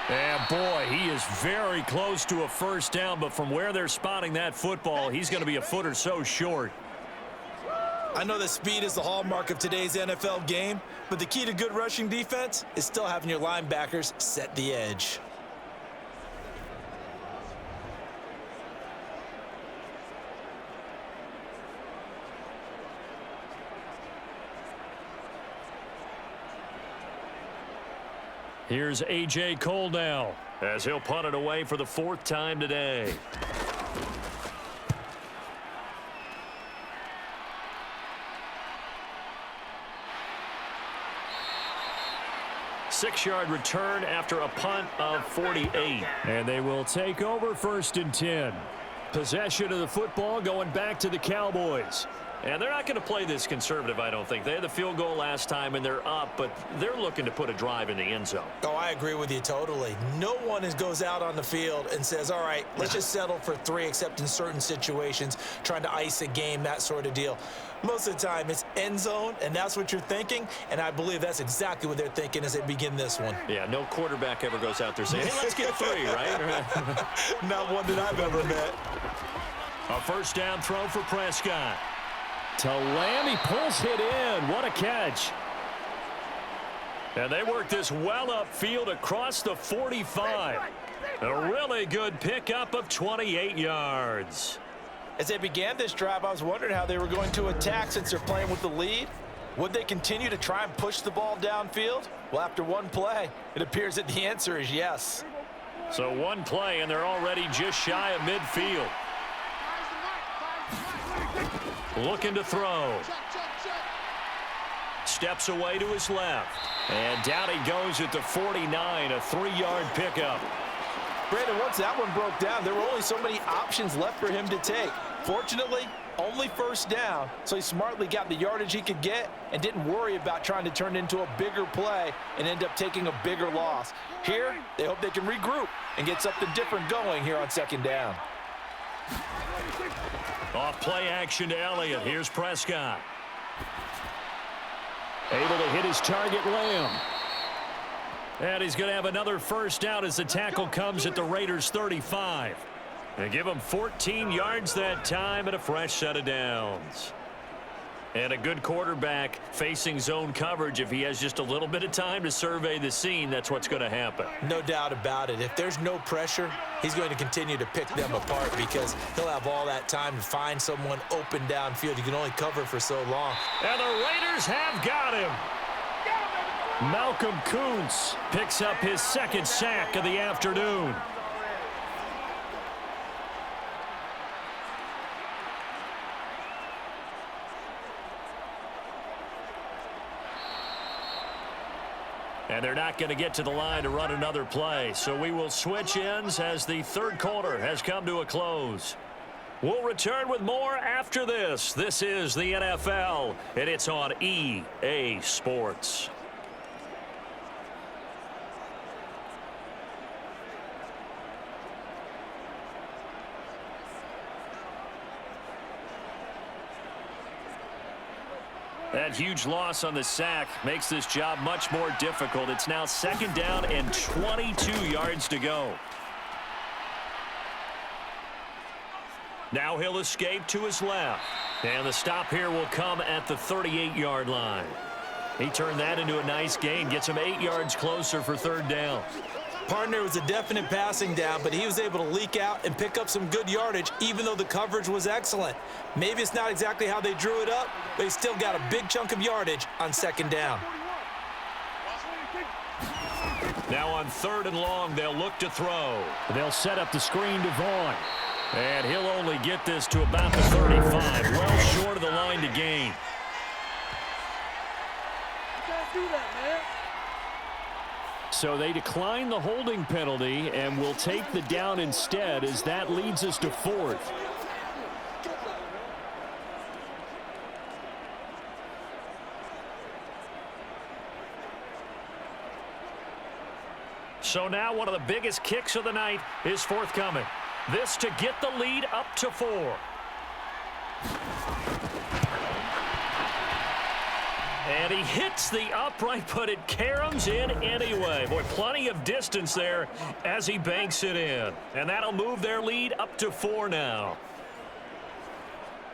And boy, he is very close to a first down, but from where they're spotting that football, he's going to be a foot or so short. I know that speed is the hallmark of today's NFL game, but the key to good rushing defense is still having your linebackers set the edge. Here's A.J. Cole now as he'll punt it away for the 4th time today. Six-yard return after a punt of 48. And they will take over 1st and 10. Possession of the football going back to the Cowboys. And they're not going to play this conservative, I don't think. They had the field goal last time, and they're up, but they're looking to put a drive in the end zone. Oh, I agree with you totally. No one goes out on the field and says, all right, let's just settle for 3, except in certain situations, trying to ice a game, that sort of deal. Most of the time, it's end zone, and that's what you're thinking, and I believe that's exactly what they're thinking as they begin this one. Yeah, no quarterback ever goes out there saying, hey, let's get 3, right? Not one that I've ever met. A first down throw for Prescott. To Lamb, he pulls it in. What a catch. And they work this well upfield across the 45. A really good pickup of 28 yards. As they began this drive, I was wondering how they were going to attack since they're playing with the lead. Would they continue to try and push the ball downfield? Well, after one play, it appears that the answer is yes. So one play, and they're already just shy of midfield. Looking to throw. Steps away to his left. And down he goes at the 49, a 3-yard pickup. Brandon, once that one broke down, there were only so many options left for him to take. Fortunately, only first down, so he smartly got the yardage he could get and didn't worry about trying to turn it into a bigger play and end up taking a bigger loss. Here, they hope they can regroup and get something different going here on 2nd down. Off play action to Elliott. Here's Prescott. Able to hit his target, Lamb. And he's going to have another first down as the tackle comes at the Raiders' 35. And give him 14 yards that time and a fresh set of downs. And a good quarterback facing zone coverage. If he has just a little bit of time to survey the scene, that's what's going to happen. No doubt about it. If there's no pressure, he's going to continue to pick them apart because he'll have all that time to find someone open downfield. You can only cover for so long. And the Raiders have got him. Malcolm Kuntz picks up his 2nd sack of the afternoon. And they're not going to get to the line to run another play. So we will switch ends as the third quarter has come to a close. We'll return with more after this. This is the NFL, and it's on EA Sports. That huge loss on the sack makes this job much more difficult. It's now second down and 22 yards to go. Now he'll escape to his left. And the stop here will come at the 38-yard line. He turned that into a nice gain, gets him 8 yards closer for third down. Partner, was a definite passing down, but he was able to leak out and pick up some good yardage, even though the coverage was excellent. Maybe it's not exactly how they drew it up, but he still got a big chunk of yardage on second down. Now on third and long, they'll look to throw. They'll set up the screen to Vaughn. And he'll only get this to about the 35, well short of the line to gain. So they decline the holding penalty and will take the down instead, as that leads us to fourth. So now one of the biggest kicks of the night is forthcoming. This to get the lead up to 4. And he hits the upright, but it caroms in anyway. Boy, plenty of distance there as he banks it in. And that'll move their lead up to 4 now.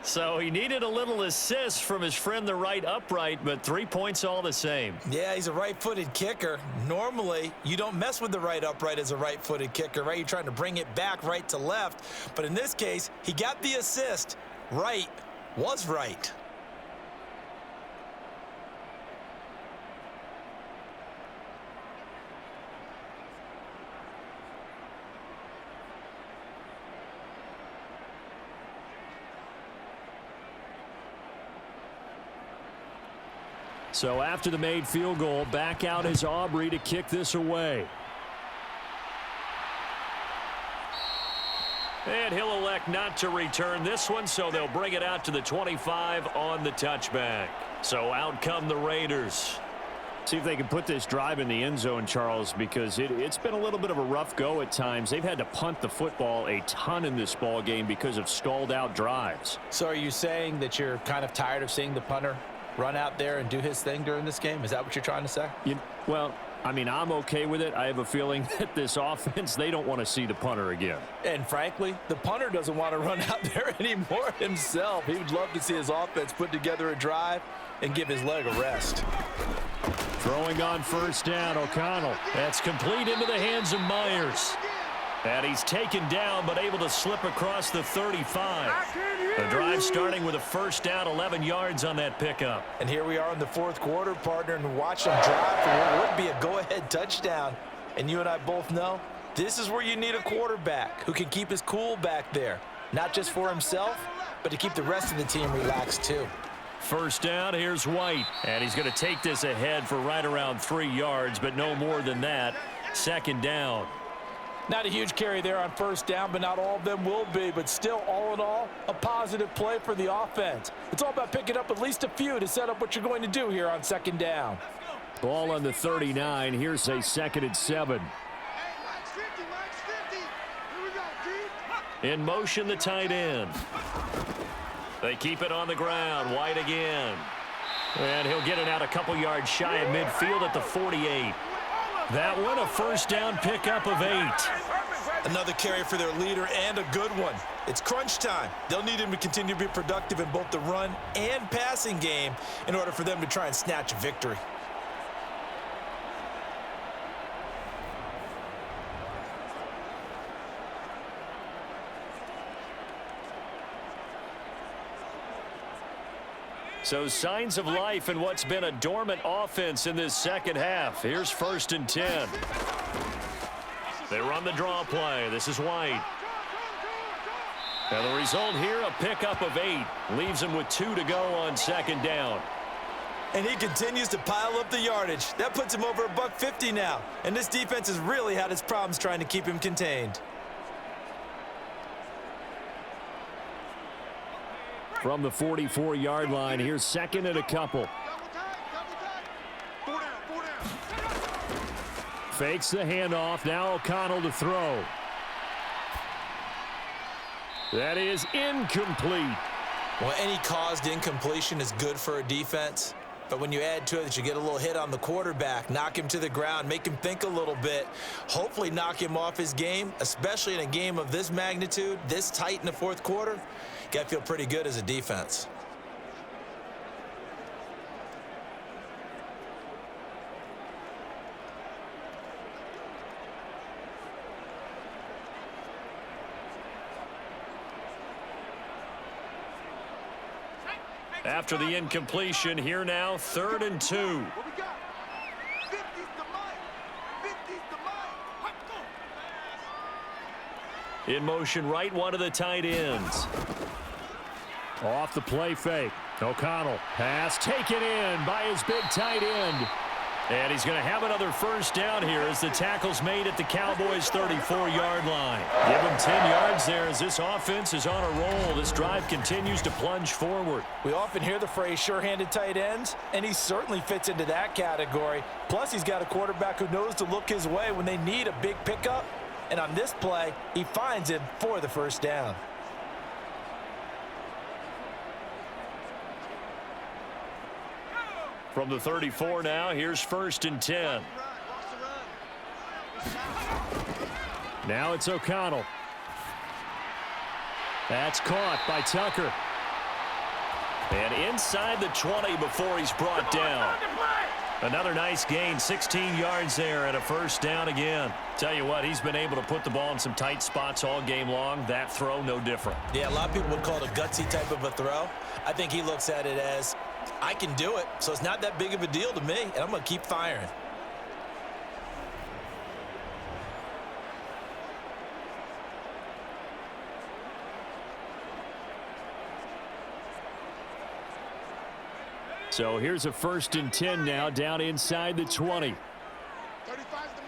So he needed a little assist from his friend the right upright, but 3 points all the same. Yeah, he's a right-footed kicker. Normally, you don't mess with the right upright as a right-footed kicker, right? You're trying to bring it back right to left. But in this case, he got the assist. Right was right. So after the made field goal, back out is Aubrey to kick this away. And he'll elect not to return this one, so they'll bring it out to the 25 on the touchback. So out come the Raiders. See if they can put this drive in the end zone, Charles, because it's been a little bit of a rough go at times. They've had to punt the football a ton in this ball game because of stalled out drives. So are you saying that you're kind of tired of seeing the punter run out there and do his thing during this game? Is that what you're trying to say? Well, I mean, I'm okay with it. I have a feeling that this offense, they don't want to see the punter again. And frankly, the punter doesn't want to run out there anymore himself. He would love to see his offense put together a drive and give his leg a rest. Throwing on first down, O'Connell. That's complete into the hands of Myers. And he's taken down, but able to slip across the 35. The drive starting with a first down, 11 yards on that pickup. And here we are in the fourth quarter, partner, and watch them drive for what would be a go-ahead touchdown. And you and I both know this is where you need a quarterback who can keep his cool back there. Not just for himself, but to keep the rest of the team relaxed too. First down, here's White. And he's going to take this ahead for right around 3 yards, but no more than that. Second down. Not a huge carry there on first down, but not all of them will be. But still, all in all, a positive play for the offense. It's all about picking up at least a few to set up what you're going to do here on second down. Ball on the 39. Here's a 2nd and 7. In motion, the tight end. They keep it on the ground. White again. And he'll get it out a couple yards shy of midfield at the 48. That one, a first down pickup of 8. Another carry for their leader and a good one. It's crunch time. They'll need him to continue to be productive in both the run and passing game in order for them to try and snatch a victory. So signs of life in what's been a dormant offense in this second half. Here's 1st and 10. They run the draw play. This is White. And the result here, a pickup of 8. Leaves him with 2 to go on second down. And he continues to pile up the yardage. That puts him over $150 now. And this defense has really had its problems trying to keep him contained. From the 44-yard line, here's second and a couple. Fakes the handoff. Now O'Connell to throw. That is incomplete. Well, any caused incompletion is good for a defense. But when you add to it that you get a little hit on the quarterback, knock him to the ground, make him think a little bit, hopefully knock him off his game, especially in a game of this magnitude, this tight in the fourth quarter, you got to feel pretty good as a defense. After the incompletion, here now, 3rd and 2. What we got? 50's the mic. 50's the mic. In motion right, one of the tight ends. Off the play fake. O'Connell. Pass taken in by his big tight end. And he's going to have another first down here as the tackle's made at the Cowboys' 34-yard line. Give him 10 yards there as this offense is on a roll. This drive continues to plunge forward. We often hear the phrase sure-handed tight ends, and he certainly fits into that category. Plus, he's got a quarterback who knows to look his way when they need a big pickup. And on this play, he finds him for the first down. From the 34 now, here's 1st and 10. Now it's O'Connell. That's caught by Tucker. And inside the 20 before he's brought down. Another nice gain, 16 yards there and a first down again. Tell you what, he's been able to put the ball in some tight spots all game long. That throw, no different. Yeah, a lot of people would call it a gutsy type of a throw. I think he looks at it as, I can do it, so it's not that big of a deal to me, and I'm going to keep firing. So here's a 1st and 10 now, down inside the 20. 35's the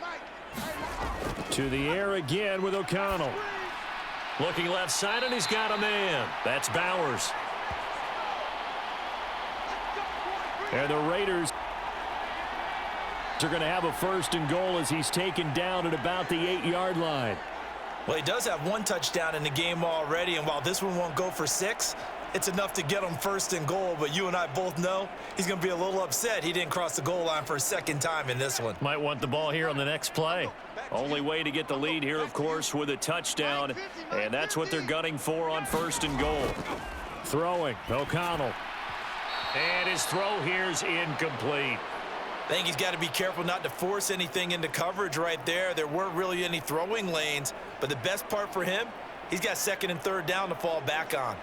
mic. To the air again with O'Connell. Looking left side, and he's got a man. That's Bowers. And the Raiders are going to have a 1st and goal as he's taken down at about the 8-yard line. Well, he does have one touchdown in the game already, and while this one won't go for 6, it's enough to get him 1st and goal. But you and I both know he's going to be a little upset he didn't cross the goal line for a second time in this one. Might want the ball here on the next play. Only way to get the lead here, of course, with a touchdown, and that's what they're gunning for on 1st and goal. Throwing, O'Connell. And his throw here's incomplete. I think he's got to be careful not to force anything into coverage right there. There weren't really any throwing lanes, but the best part for him, he's got 2nd and 3rd down to fall back on.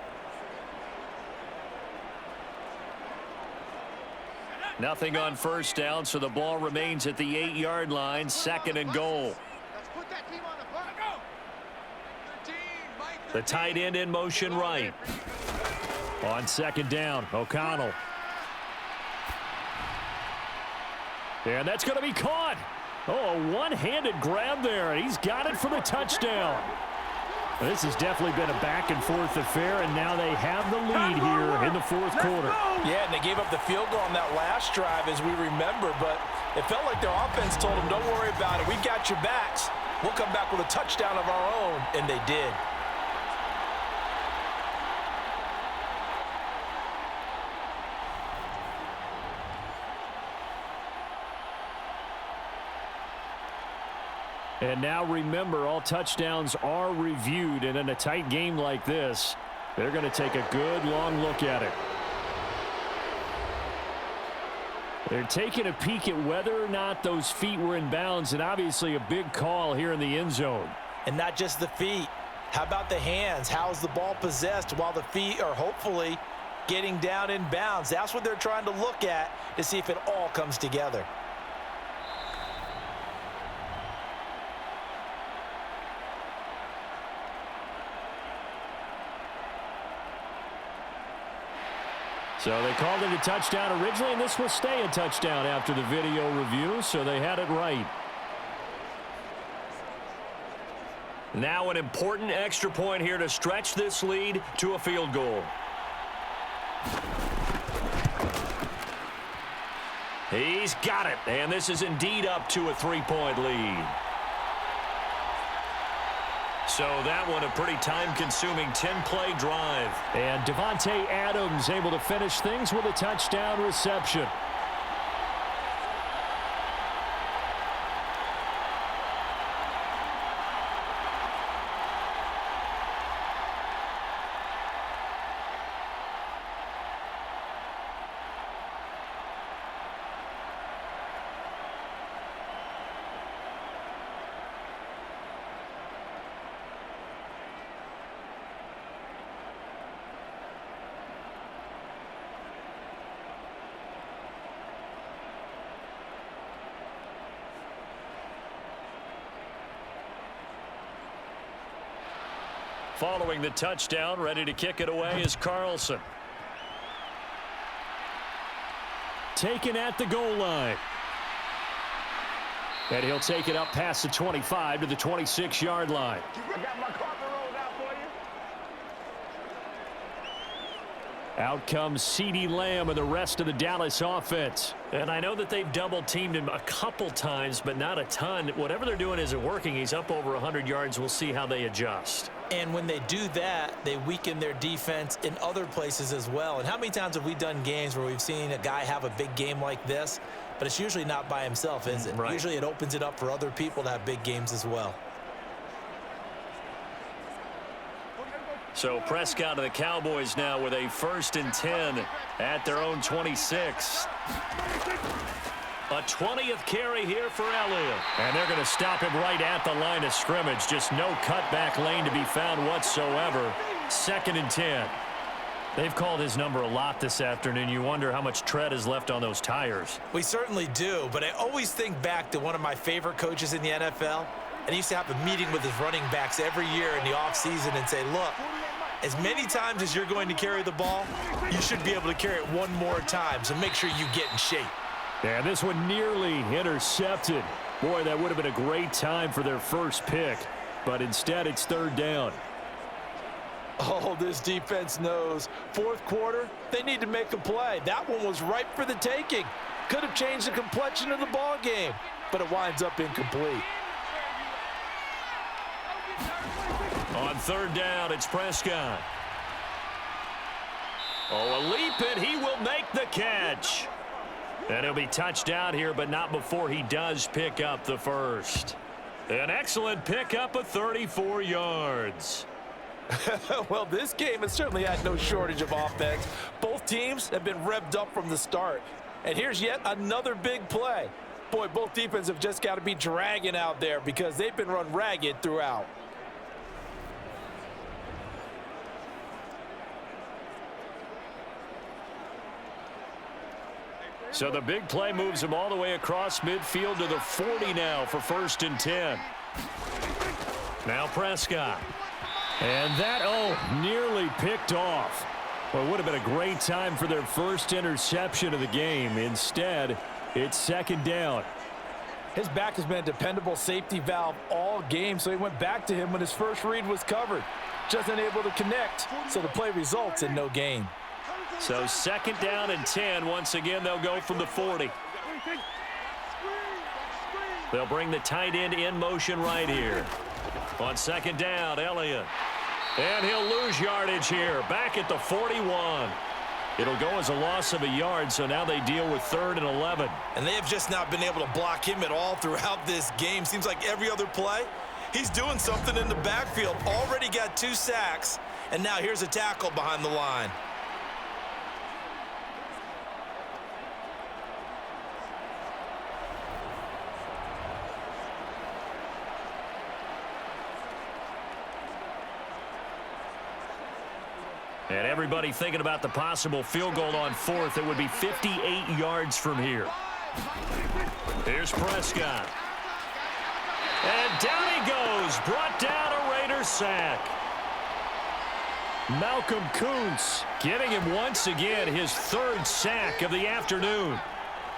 Nothing on 1st down, so the ball remains at the 8-yard line, 2nd and goal. Let's put that team on the clock. Go. 13, Mike. The tight end in motion right. On 2nd down, O'Connell. And that's going to be caught. Oh, a one-handed grab there. He's got it for the touchdown. This has definitely been a back-and-forth affair, and now they have the lead here in the 4th quarter. Yeah, and they gave up the field goal on that last drive, as we remember, but it felt like their offense told them, don't worry about it. We got your backs. We'll come back with a touchdown of our own, and they did. And now remember, all touchdowns are reviewed, and in a tight game like this, they're going to take a good long look at it. They're taking a peek at whether or not those feet were in bounds, and obviously a big call here in the end zone. And not just the feet. How about the hands? How's the ball possessed while the feet are hopefully getting down in bounds? That's what they're trying to look at to see if it all comes together. So they called it a touchdown originally, and this will stay a touchdown after the video review, so they had it right. Now an important extra point here to stretch this lead to a field goal. He's got it, and this is indeed up to a 3-point lead. So that one a pretty time-consuming 10-play drive. And Devontae Adams able to finish things with a touchdown reception. Following the touchdown, ready to kick it away is Carlson. Taken at the goal line. And he'll take it up past the 25 to the 26-yard line. I got my carpet rolled out for you. Out comes CeeDee Lamb and the rest of the Dallas offense. And I know that they've double-teamed him a couple times, but not a ton. Whatever they're doing isn't working. He's up over 100 yards. We'll see how they adjust. And when they do that, they weaken their defense in other places as well. And how many times have we done games where we've seen a guy have a big game like this, but it's usually not by himself, is it? Right. Usually it opens it up for other people to have big games as well. So Prescott of the Cowboys now with a 1st and 10 at their own 26. A 20th carry here for Elliott. And they're going to stop him right at the line of scrimmage. Just no cutback lane to be found whatsoever. 2nd and 10. They've called his number a lot this afternoon. You wonder how much tread is left on those tires. We certainly do, but I always think back to one of my favorite coaches in the NFL. And he used to have a meeting with his running backs every year in the offseason and say, look, as many times as you're going to carry the ball, you should be able to carry it one more time, so make sure you get in shape. Yeah, this one nearly intercepted. Boy, that would have been a great time for their first pick, but instead it's 3rd down. Oh, this defense knows. 4th quarter, they need to make a play. That one was ripe for the taking. Could have changed the complexion of the ball game, but it winds up incomplete. On 3rd down, it's Prescott. Oh, a leap, and he will make the catch. And he'll be touched out here, but not before he does pick up the first. An excellent pickup of 34 yards. Well, this game has certainly had no shortage of offense. Both teams have been revved up from the start. And here's yet another big play. Boy, both defenses have just got to be dragging out there because they've been run ragged throughout. So the big play moves him all the way across midfield to the 40 now for 1st and 10. Now Prescott. And that, nearly picked off. Well, it would have been a great time for their first interception of the game. Instead, it's 2nd down. His back has been a dependable safety valve all game, so he went back to him when his first read was covered. Just unable to connect, so the play results in no gain. So 2nd down and 10. Once again, they'll go from the 40. They'll bring the tight end in motion right here. On 2nd down, Elliott. And he'll lose yardage here. Back at the 41. It'll go as a loss of a yard, so now they deal with 3rd and 11. And they have just not been able to block him at all throughout this game. Seems like every other play, he's doing something in the backfield. Already got 2 sacks, and now here's a tackle behind the line. And everybody thinking about the possible field goal on 4th. It would be 58 yards from here. Here's Prescott. And down he goes. Brought down a Raider sack. Malcolm Kuntz getting him once again his third sack of the afternoon.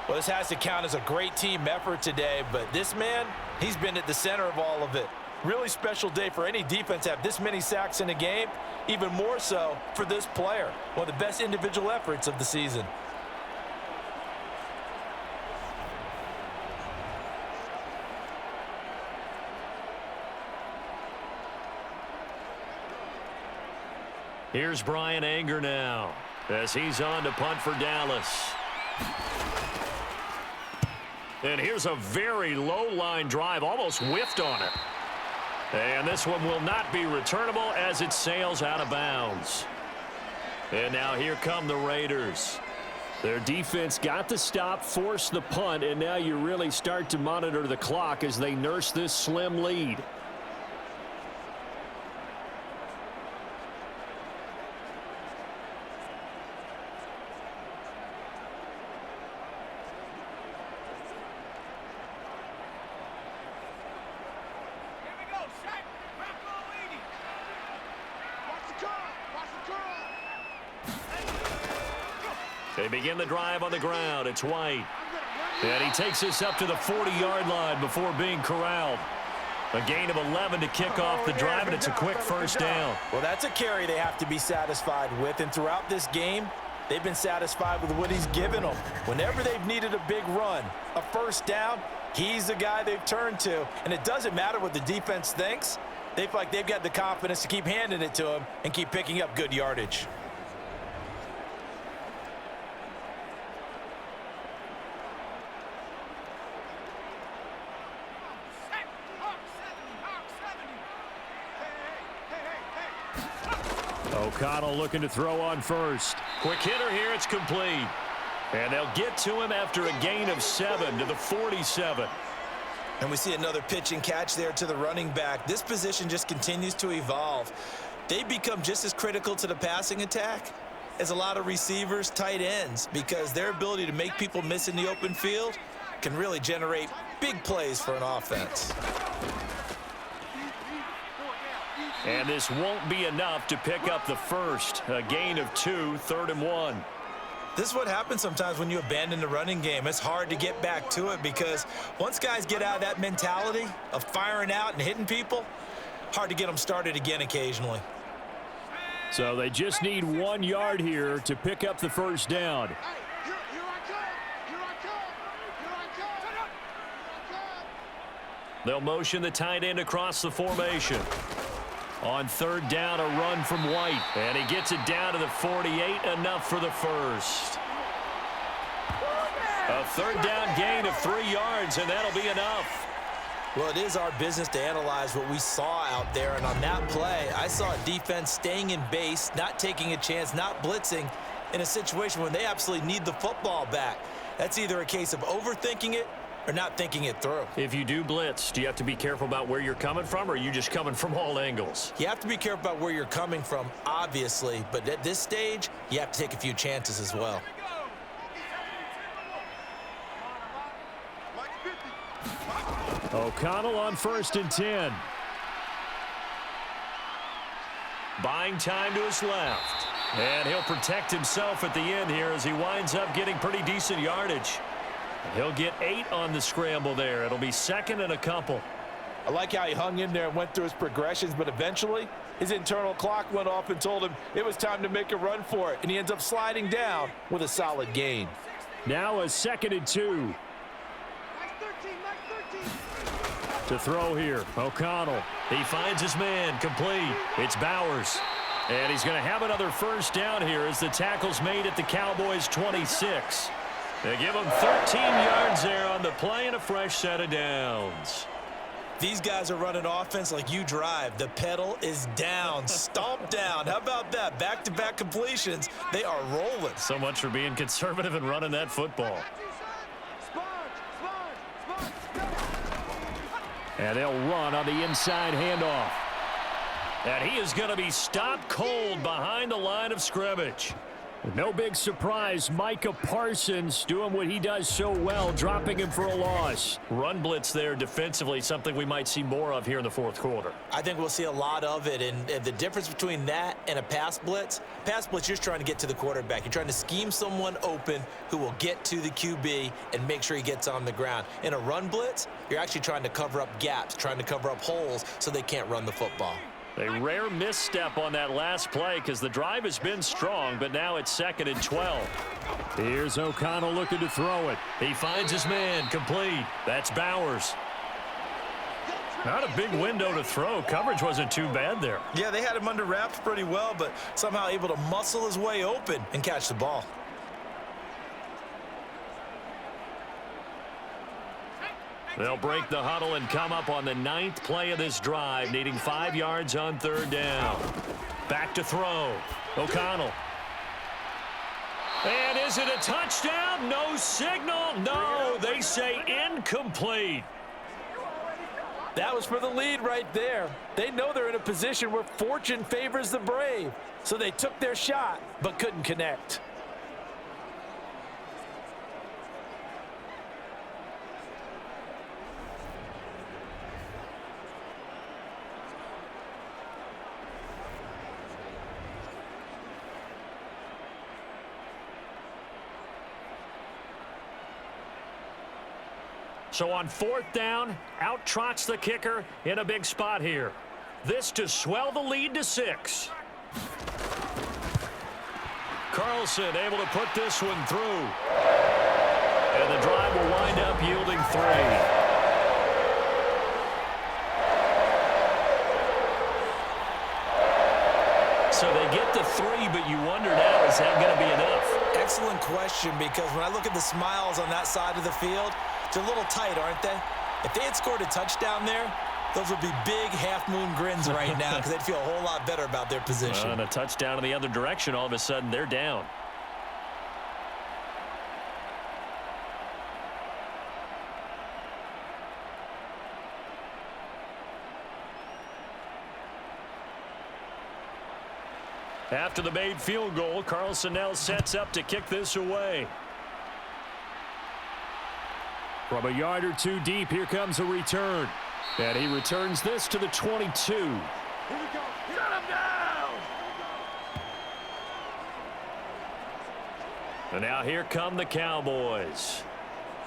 Well, this has to count as a great team effort today, but this man, he's been at the center of all of it. Really special day for any defense to have this many sacks in a game, even more so for this player. One of the best individual efforts of the season. Here's Brian Anger now as he's on to punt for Dallas. And here's a very low line drive, almost whiffed on it. And this one will not be returnable as it sails out of bounds. And now here come the Raiders. Their defense got the stop, forced the punt, and now you really start to monitor the clock as they nurse this slim lead. They begin the drive on the ground. It's White. And he takes this up to the 40-yard line before being corralled. A gain of 11 to kick off the drive, and it's a quick first down. Well, that's a carry they have to be satisfied with, and throughout this game, they've been satisfied with what he's given them. Whenever they've needed a big run, a first down, he's the guy they've turned to. And it doesn't matter what the defense thinks. They feel like they've got the confidence to keep handing it to him and keep picking up good yardage. O'Connell looking to throw on first. Quick hitter here. It's complete. And they'll get to him after a gain of 7 to the 47. And we see another pitch and catch there to the running back. This position just continues to evolve. They become just as critical to the passing attack as a lot of receivers, tight ends, because their ability to make people miss in the open field can really generate big plays for an offense. And this won't be enough to pick up the first. A gain of 2, 3rd and 1. This is what happens sometimes when you abandon the running game. It's hard to get back to it because once guys get out of that mentality of firing out and hitting people, hard to get them started again occasionally. So they just need 1 yard here to pick up the first down. They'll motion the tight end across the formation. On 3rd down, a run from White. And he gets it down to the 48, enough for the first. A 3rd down gain of 3 yards, and that'll be enough. Well, it is our business to analyze what we saw out there. And on that play, I saw a defense staying in base, not taking a chance, not blitzing in a situation when they absolutely need the football back. That's either a case of overthinking it or not thinking it through. If you do blitz, do you have to be careful about where you're coming from, or are you just coming from all angles? You have to be careful about where you're coming from, obviously, but at this stage, you have to take a few chances as well. O'Connell on 1st and 10. Buying time to his left. And he'll protect himself at the end here as he winds up getting pretty decent yardage. He'll get 8 on the scramble there. It'll be 2nd and a couple. I like how he hung in there and went through his progressions, but eventually his internal clock went off and told him it was time to make a run for it, and he ends up sliding down with a solid gain. Now a 2nd and 2. To throw here, O'Connell. He finds his man, complete. It's Bowers. And he's going to have another first down here as the tackle's made at the Cowboys' 26. They give him 13 yards there on the play and a fresh set of downs. These guys are running offense like you drive. The pedal is down, stomp down. How about that? Back-to-back completions. They are rolling. So much for being conservative and running that football. And they'll run on the inside handoff. And he is going to be stopped cold behind the line of scrimmage. No big surprise. Micah Parsons doing what he does so well, dropping him for a loss. Run blitz there defensively, something we might see more of here in the fourth quarter. I think we'll see a lot of it, and the difference between that and a pass blitz, you're just trying to get to the quarterback. You're trying to scheme someone open who will get to the QB and make sure he gets on the ground. In a run blitz, you're actually trying to cover up gaps, trying to cover up holes so they can't run the football. A rare misstep on that last play because the drive has been strong, but now it's 2nd and 12. Here's O'Connell looking to throw it. He finds his man, complete. That's Bowers. Not a big window to throw. Coverage wasn't too bad there. Yeah, they had him under wraps pretty well, but somehow able to muscle his way open and catch the ball. They'll break the huddle and come up on the 9th play of this drive, needing 5 yards on 3rd down. Back to throw. O'Connell. And is it a touchdown? No signal. No, they say incomplete. That was for the lead right there. They know they're in a position where fortune favors the brave. So they took their shot, but couldn't connect. So on 4th down, out trots the kicker in a big spot here. This to swell the lead to 6. Carlson able to put this one through. And the drive will wind up yielding 3. So they get the 3, but you wonder now, is that going to be enough? Excellent question, because when I look at the smiles on that side of the field, they're a little tight, aren't they? If they had scored a touchdown there, those would be big half-moon grins right now because they'd feel a whole lot better about their position. And a touchdown in the other direction, all of a sudden they're down. After the made field goal, Carlson now sets up to kick this away. From a yard or two deep, here comes a return. And he returns this to the 22. Here we go. Shut him down! And now here come the Cowboys.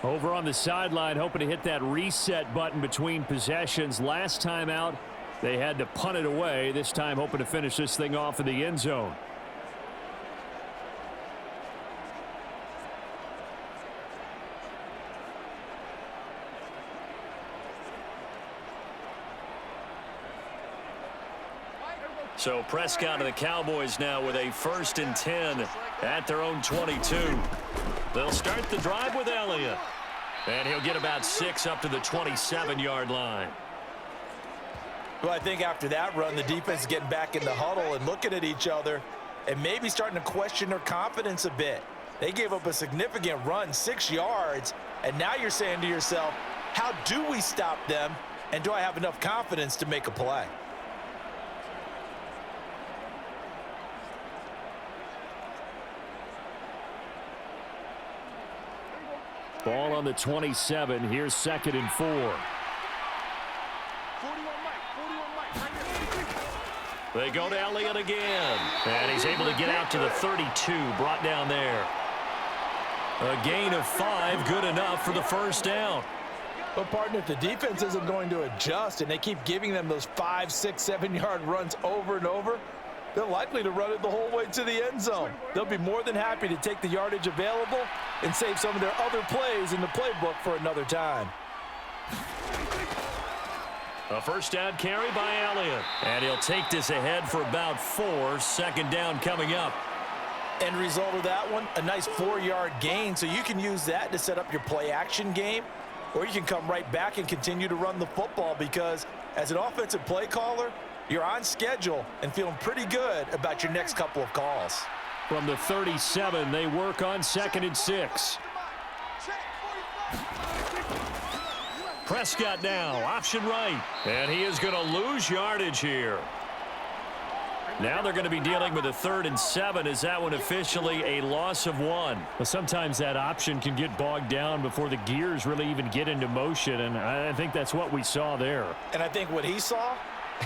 Over on the sideline, hoping to hit that reset button between possessions. Last time out, they had to punt it away. This time, hoping to finish this thing off in the end zone. So Prescott and the Cowboys now with a 1st and 10 at their own 22. They'll start the drive with Elliott. And he'll get about 6 up to the 27-yard line. Well, I think after that run, the defense is getting back in the huddle and looking at each other and maybe starting to question their confidence a bit. They gave up a significant run, 6 yards, and now you're saying to yourself, how do we stop them, and do I have enough confidence to make a play? Ball on the 27. Here's 2nd and 4. 41 Mike, right there. They go to Elliott again. And he's able to get out to the 32, brought down there. A gain of 5, good enough for the 1st down. But, partner, if the defense isn't going to adjust and they keep giving them those 5, 6, 7-yard runs over and over, they're likely to run it the whole way to the end zone. They'll be more than happy to take the yardage available and save some of their other plays in the playbook for another time. A 1st down carry by Elliott. And he'll take this ahead for about 4. 2nd down coming up. End result of that one, a nice 4-yard gain, so you can use that to set up your play-action game, or you can come right back and continue to run the football because as an offensive play caller, you're on schedule and feeling pretty good about your next couple of calls. From the 37, they work on 2nd and 6. Prescott now, option right. And he is going to lose yardage here. Now they're going to be dealing with a 3rd and 7. Is that one officially a loss of 1? Well, sometimes that option can get bogged down before the gears really even get into motion, and I think that's what we saw there. And I think what he saw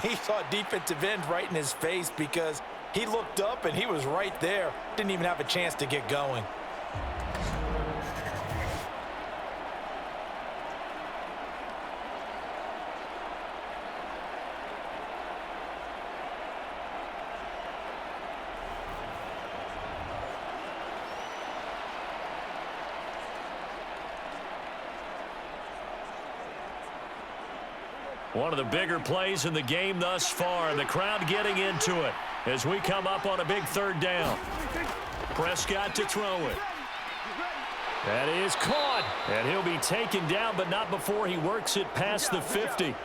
a defensive end right in his face because he looked up and he was right there. Didn't even have a chance to get going. One of the bigger plays in the game thus far, and the crowd getting into it as we come up on a big 3rd down. Prescott to throw it. That is caught, and he'll be taken down, but not before he works it past the 50.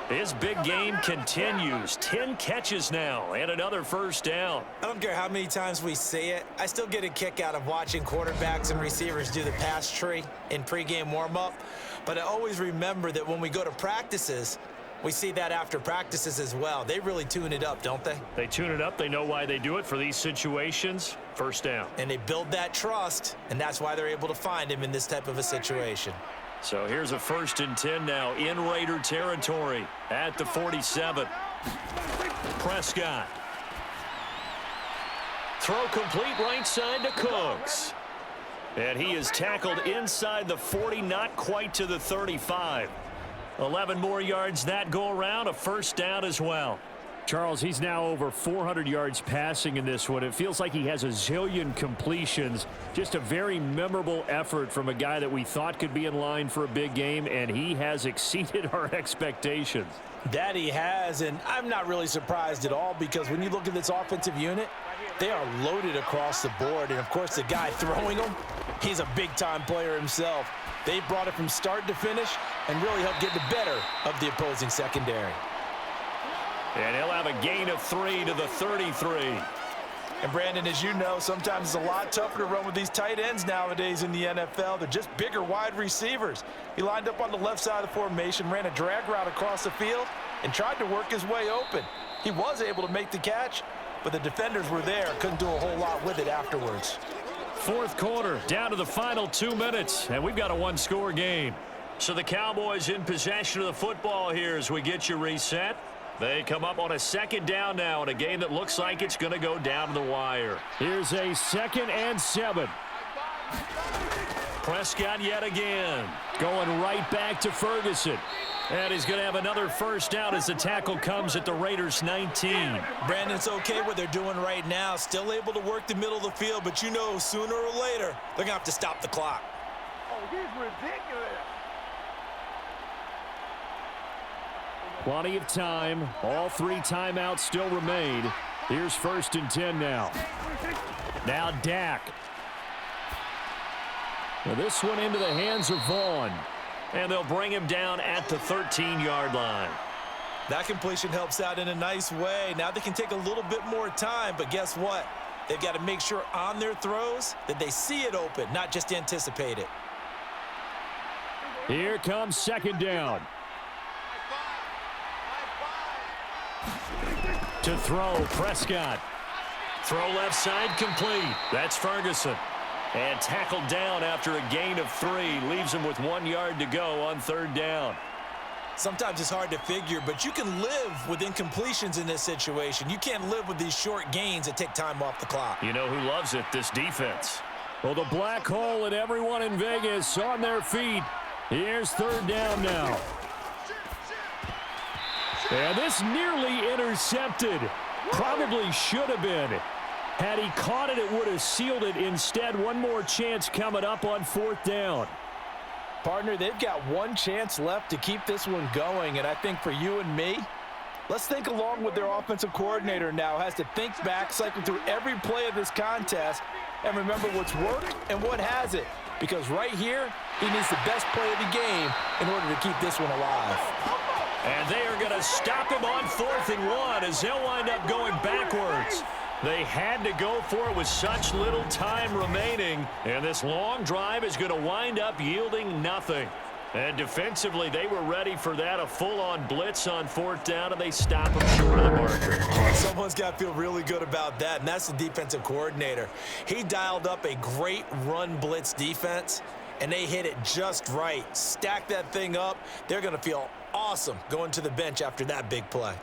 His big game continues. 10 catches now and another 1st down. I don't care how many times we see it. I still get a kick out of watching quarterbacks and receivers do the pass tree in pregame warm-up. But I always remember that when we go to practices, we see that after practices as well. They really tune it up, don't they? They tune it up. They know why they do it for these situations. 1st down. And they build that trust, and that's why they're able to find him in this type of a situation. So here's a 1st and 10 now in Raider territory at the 47. Prescott. Throw complete right side to Cooks. And he is tackled inside the 40, not quite to the 35. 11 more yards that go around, a 1st down as well. Charles, he's now over 400 yards passing in this one. It feels like he has a zillion completions. Just a very memorable effort from a guy that we thought could be in line for a big game, and he has exceeded our expectations. That he has, and I'm not really surprised at all because when you look at this offensive unit, they are loaded across the board. And, of course, the guy throwing them, he's a big-time player himself. They brought it from start to finish and really helped get the better of the opposing secondary. And he'll have a gain of 3 to the 33. And, Brandon, as you know, sometimes it's a lot tougher to run with these tight ends nowadays in the NFL. They're just bigger wide receivers. He lined up on the left side of the formation, ran a drag route across the field, and tried to work his way open. He was able to make the catch, but the defenders were there, couldn't do a whole lot with it afterwards. 4th quarter, down to the final 2 minutes, and we've got a 1-score game. So the Cowboys in possession of the football here as we get you reset. They come up on a 2nd down now in a game that looks like it's going to go down to the wire. Here's a 2nd and 7. Prescott yet again. Going right back to Ferguson. And he's going to have another 1st down as the tackle comes at the Raiders' 19. Brandon, it's okay what they're doing right now. Still able to work the middle of the field, but you know sooner or later they're going to have to stop the clock. Oh, he's ridiculous. Plenty of time. All 3 timeouts still remain. Here's 1st and 10 now. Now Dak. Now this one into the hands of Vaughn. And they'll bring him down at the 13-yard line. That completion helps out in a nice way. Now they can take a little bit more time, but guess what? They've got to make sure on their throws that they see it open, not just anticipate it. Here comes 2nd down. To throw, Prescott. Throw left side complete. That's Ferguson. And tackled down after a gain of 3. Leaves him with 1 yard to go on 3rd down. Sometimes it's hard to figure, but you can live with incompletions in this situation. You can't live with these short gains that take time off the clock. You know who loves it? This defense. Well, the black hole and everyone in Vegas on their feet. Here's 3rd down now. And this nearly intercepted. Probably should have been. Had he caught it, it would have sealed it. Instead, one more chance coming up on 4th down. Partner, they've got one chance left to keep this one going, and I think for you and me, let's think along with their offensive coordinator now. Has to think back, cycle through every play of this contest, and remember what's worked and what hasn't. Because right here, he needs the best play of the game in order to keep this one alive. And they are going to stop him on 4th and 1 as they'll wind up going backwards. They had to go for it with such little time remaining, and this long drive is going to wind up yielding nothing. And defensively, they were ready for that, a full-on blitz on 4th down, and they stop him short of the marker. Someone's got to feel really good about that, and that's the defensive coordinator. He dialed up a great run blitz defense, and they hit it just right. Stack that thing up. They're going to feel awesome going to the bench after that big play.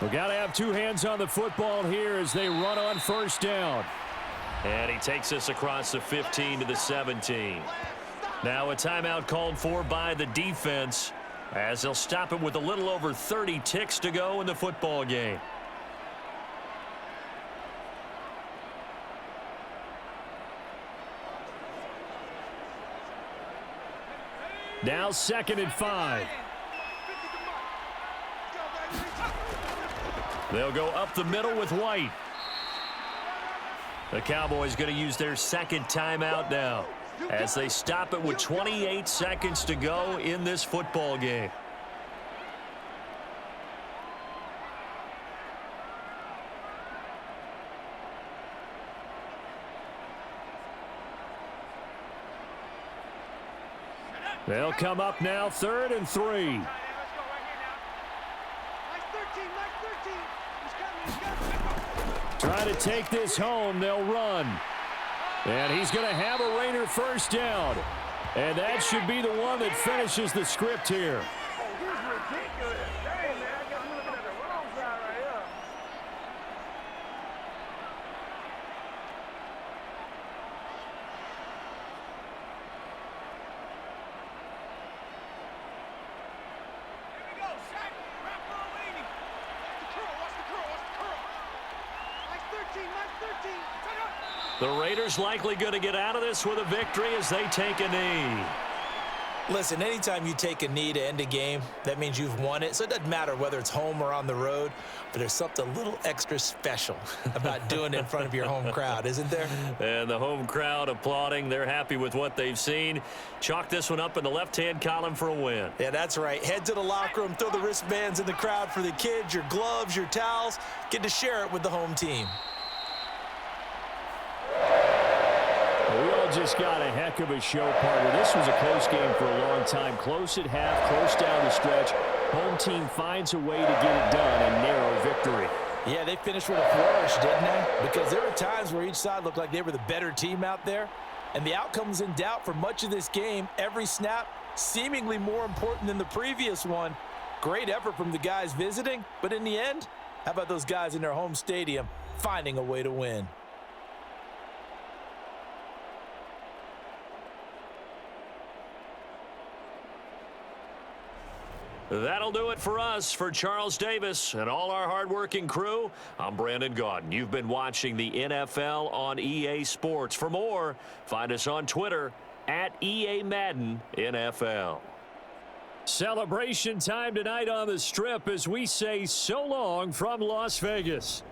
We got to have two hands on the football here as they run on 1st down. And he takes us across the 15 to the 17. Now a timeout called for by the defense as they'll stop it with a little over 30 ticks to go in the football game. Now 2nd and 5. They'll go up the middle with White. The Cowboys going to use their 2nd timeout now as they stop it with 28 seconds to go in this football game. They'll come up now 3rd and 3. Trying to take this home, they'll run. And he's going to have a Raider 1st down. And that should be the one that finishes the script here. The Raiders likely going to get out of this with a victory as they take a knee. Listen, anytime you take a knee to end a game, that means you've won it. So it doesn't matter whether it's home or on the road, but there's something a little extra special about doing it in front of your home crowd, isn't there? And the home crowd applauding. They're happy with what they've seen. Chalk this one up in the left-hand column for a win. Yeah, that's right. Head to the locker room, throw the wristbands in the crowd for the kids, your gloves, your towels. Get to share it with the home team. We all just got a heck of a show, partner. This was a close game for a long time. Close at half, close down the stretch. Home team finds a way to get it done and narrow victory. Yeah, they finished with a flourish, didn't they? Because there were times where each side looked like they were the better team out there. And the outcome was in doubt for much of this game. Every snap seemingly more important than the previous one. Great effort from the guys visiting. But in the end, how about those guys in their home stadium finding a way to win? That'll do it for us. For Charles Davis and all our hardworking crew, I'm Brandon Gaudin. You've been watching the NFL on EA Sports. For more, find us on Twitter at EA Madden NFL. Celebration time tonight on the Strip as we say so long from Las Vegas.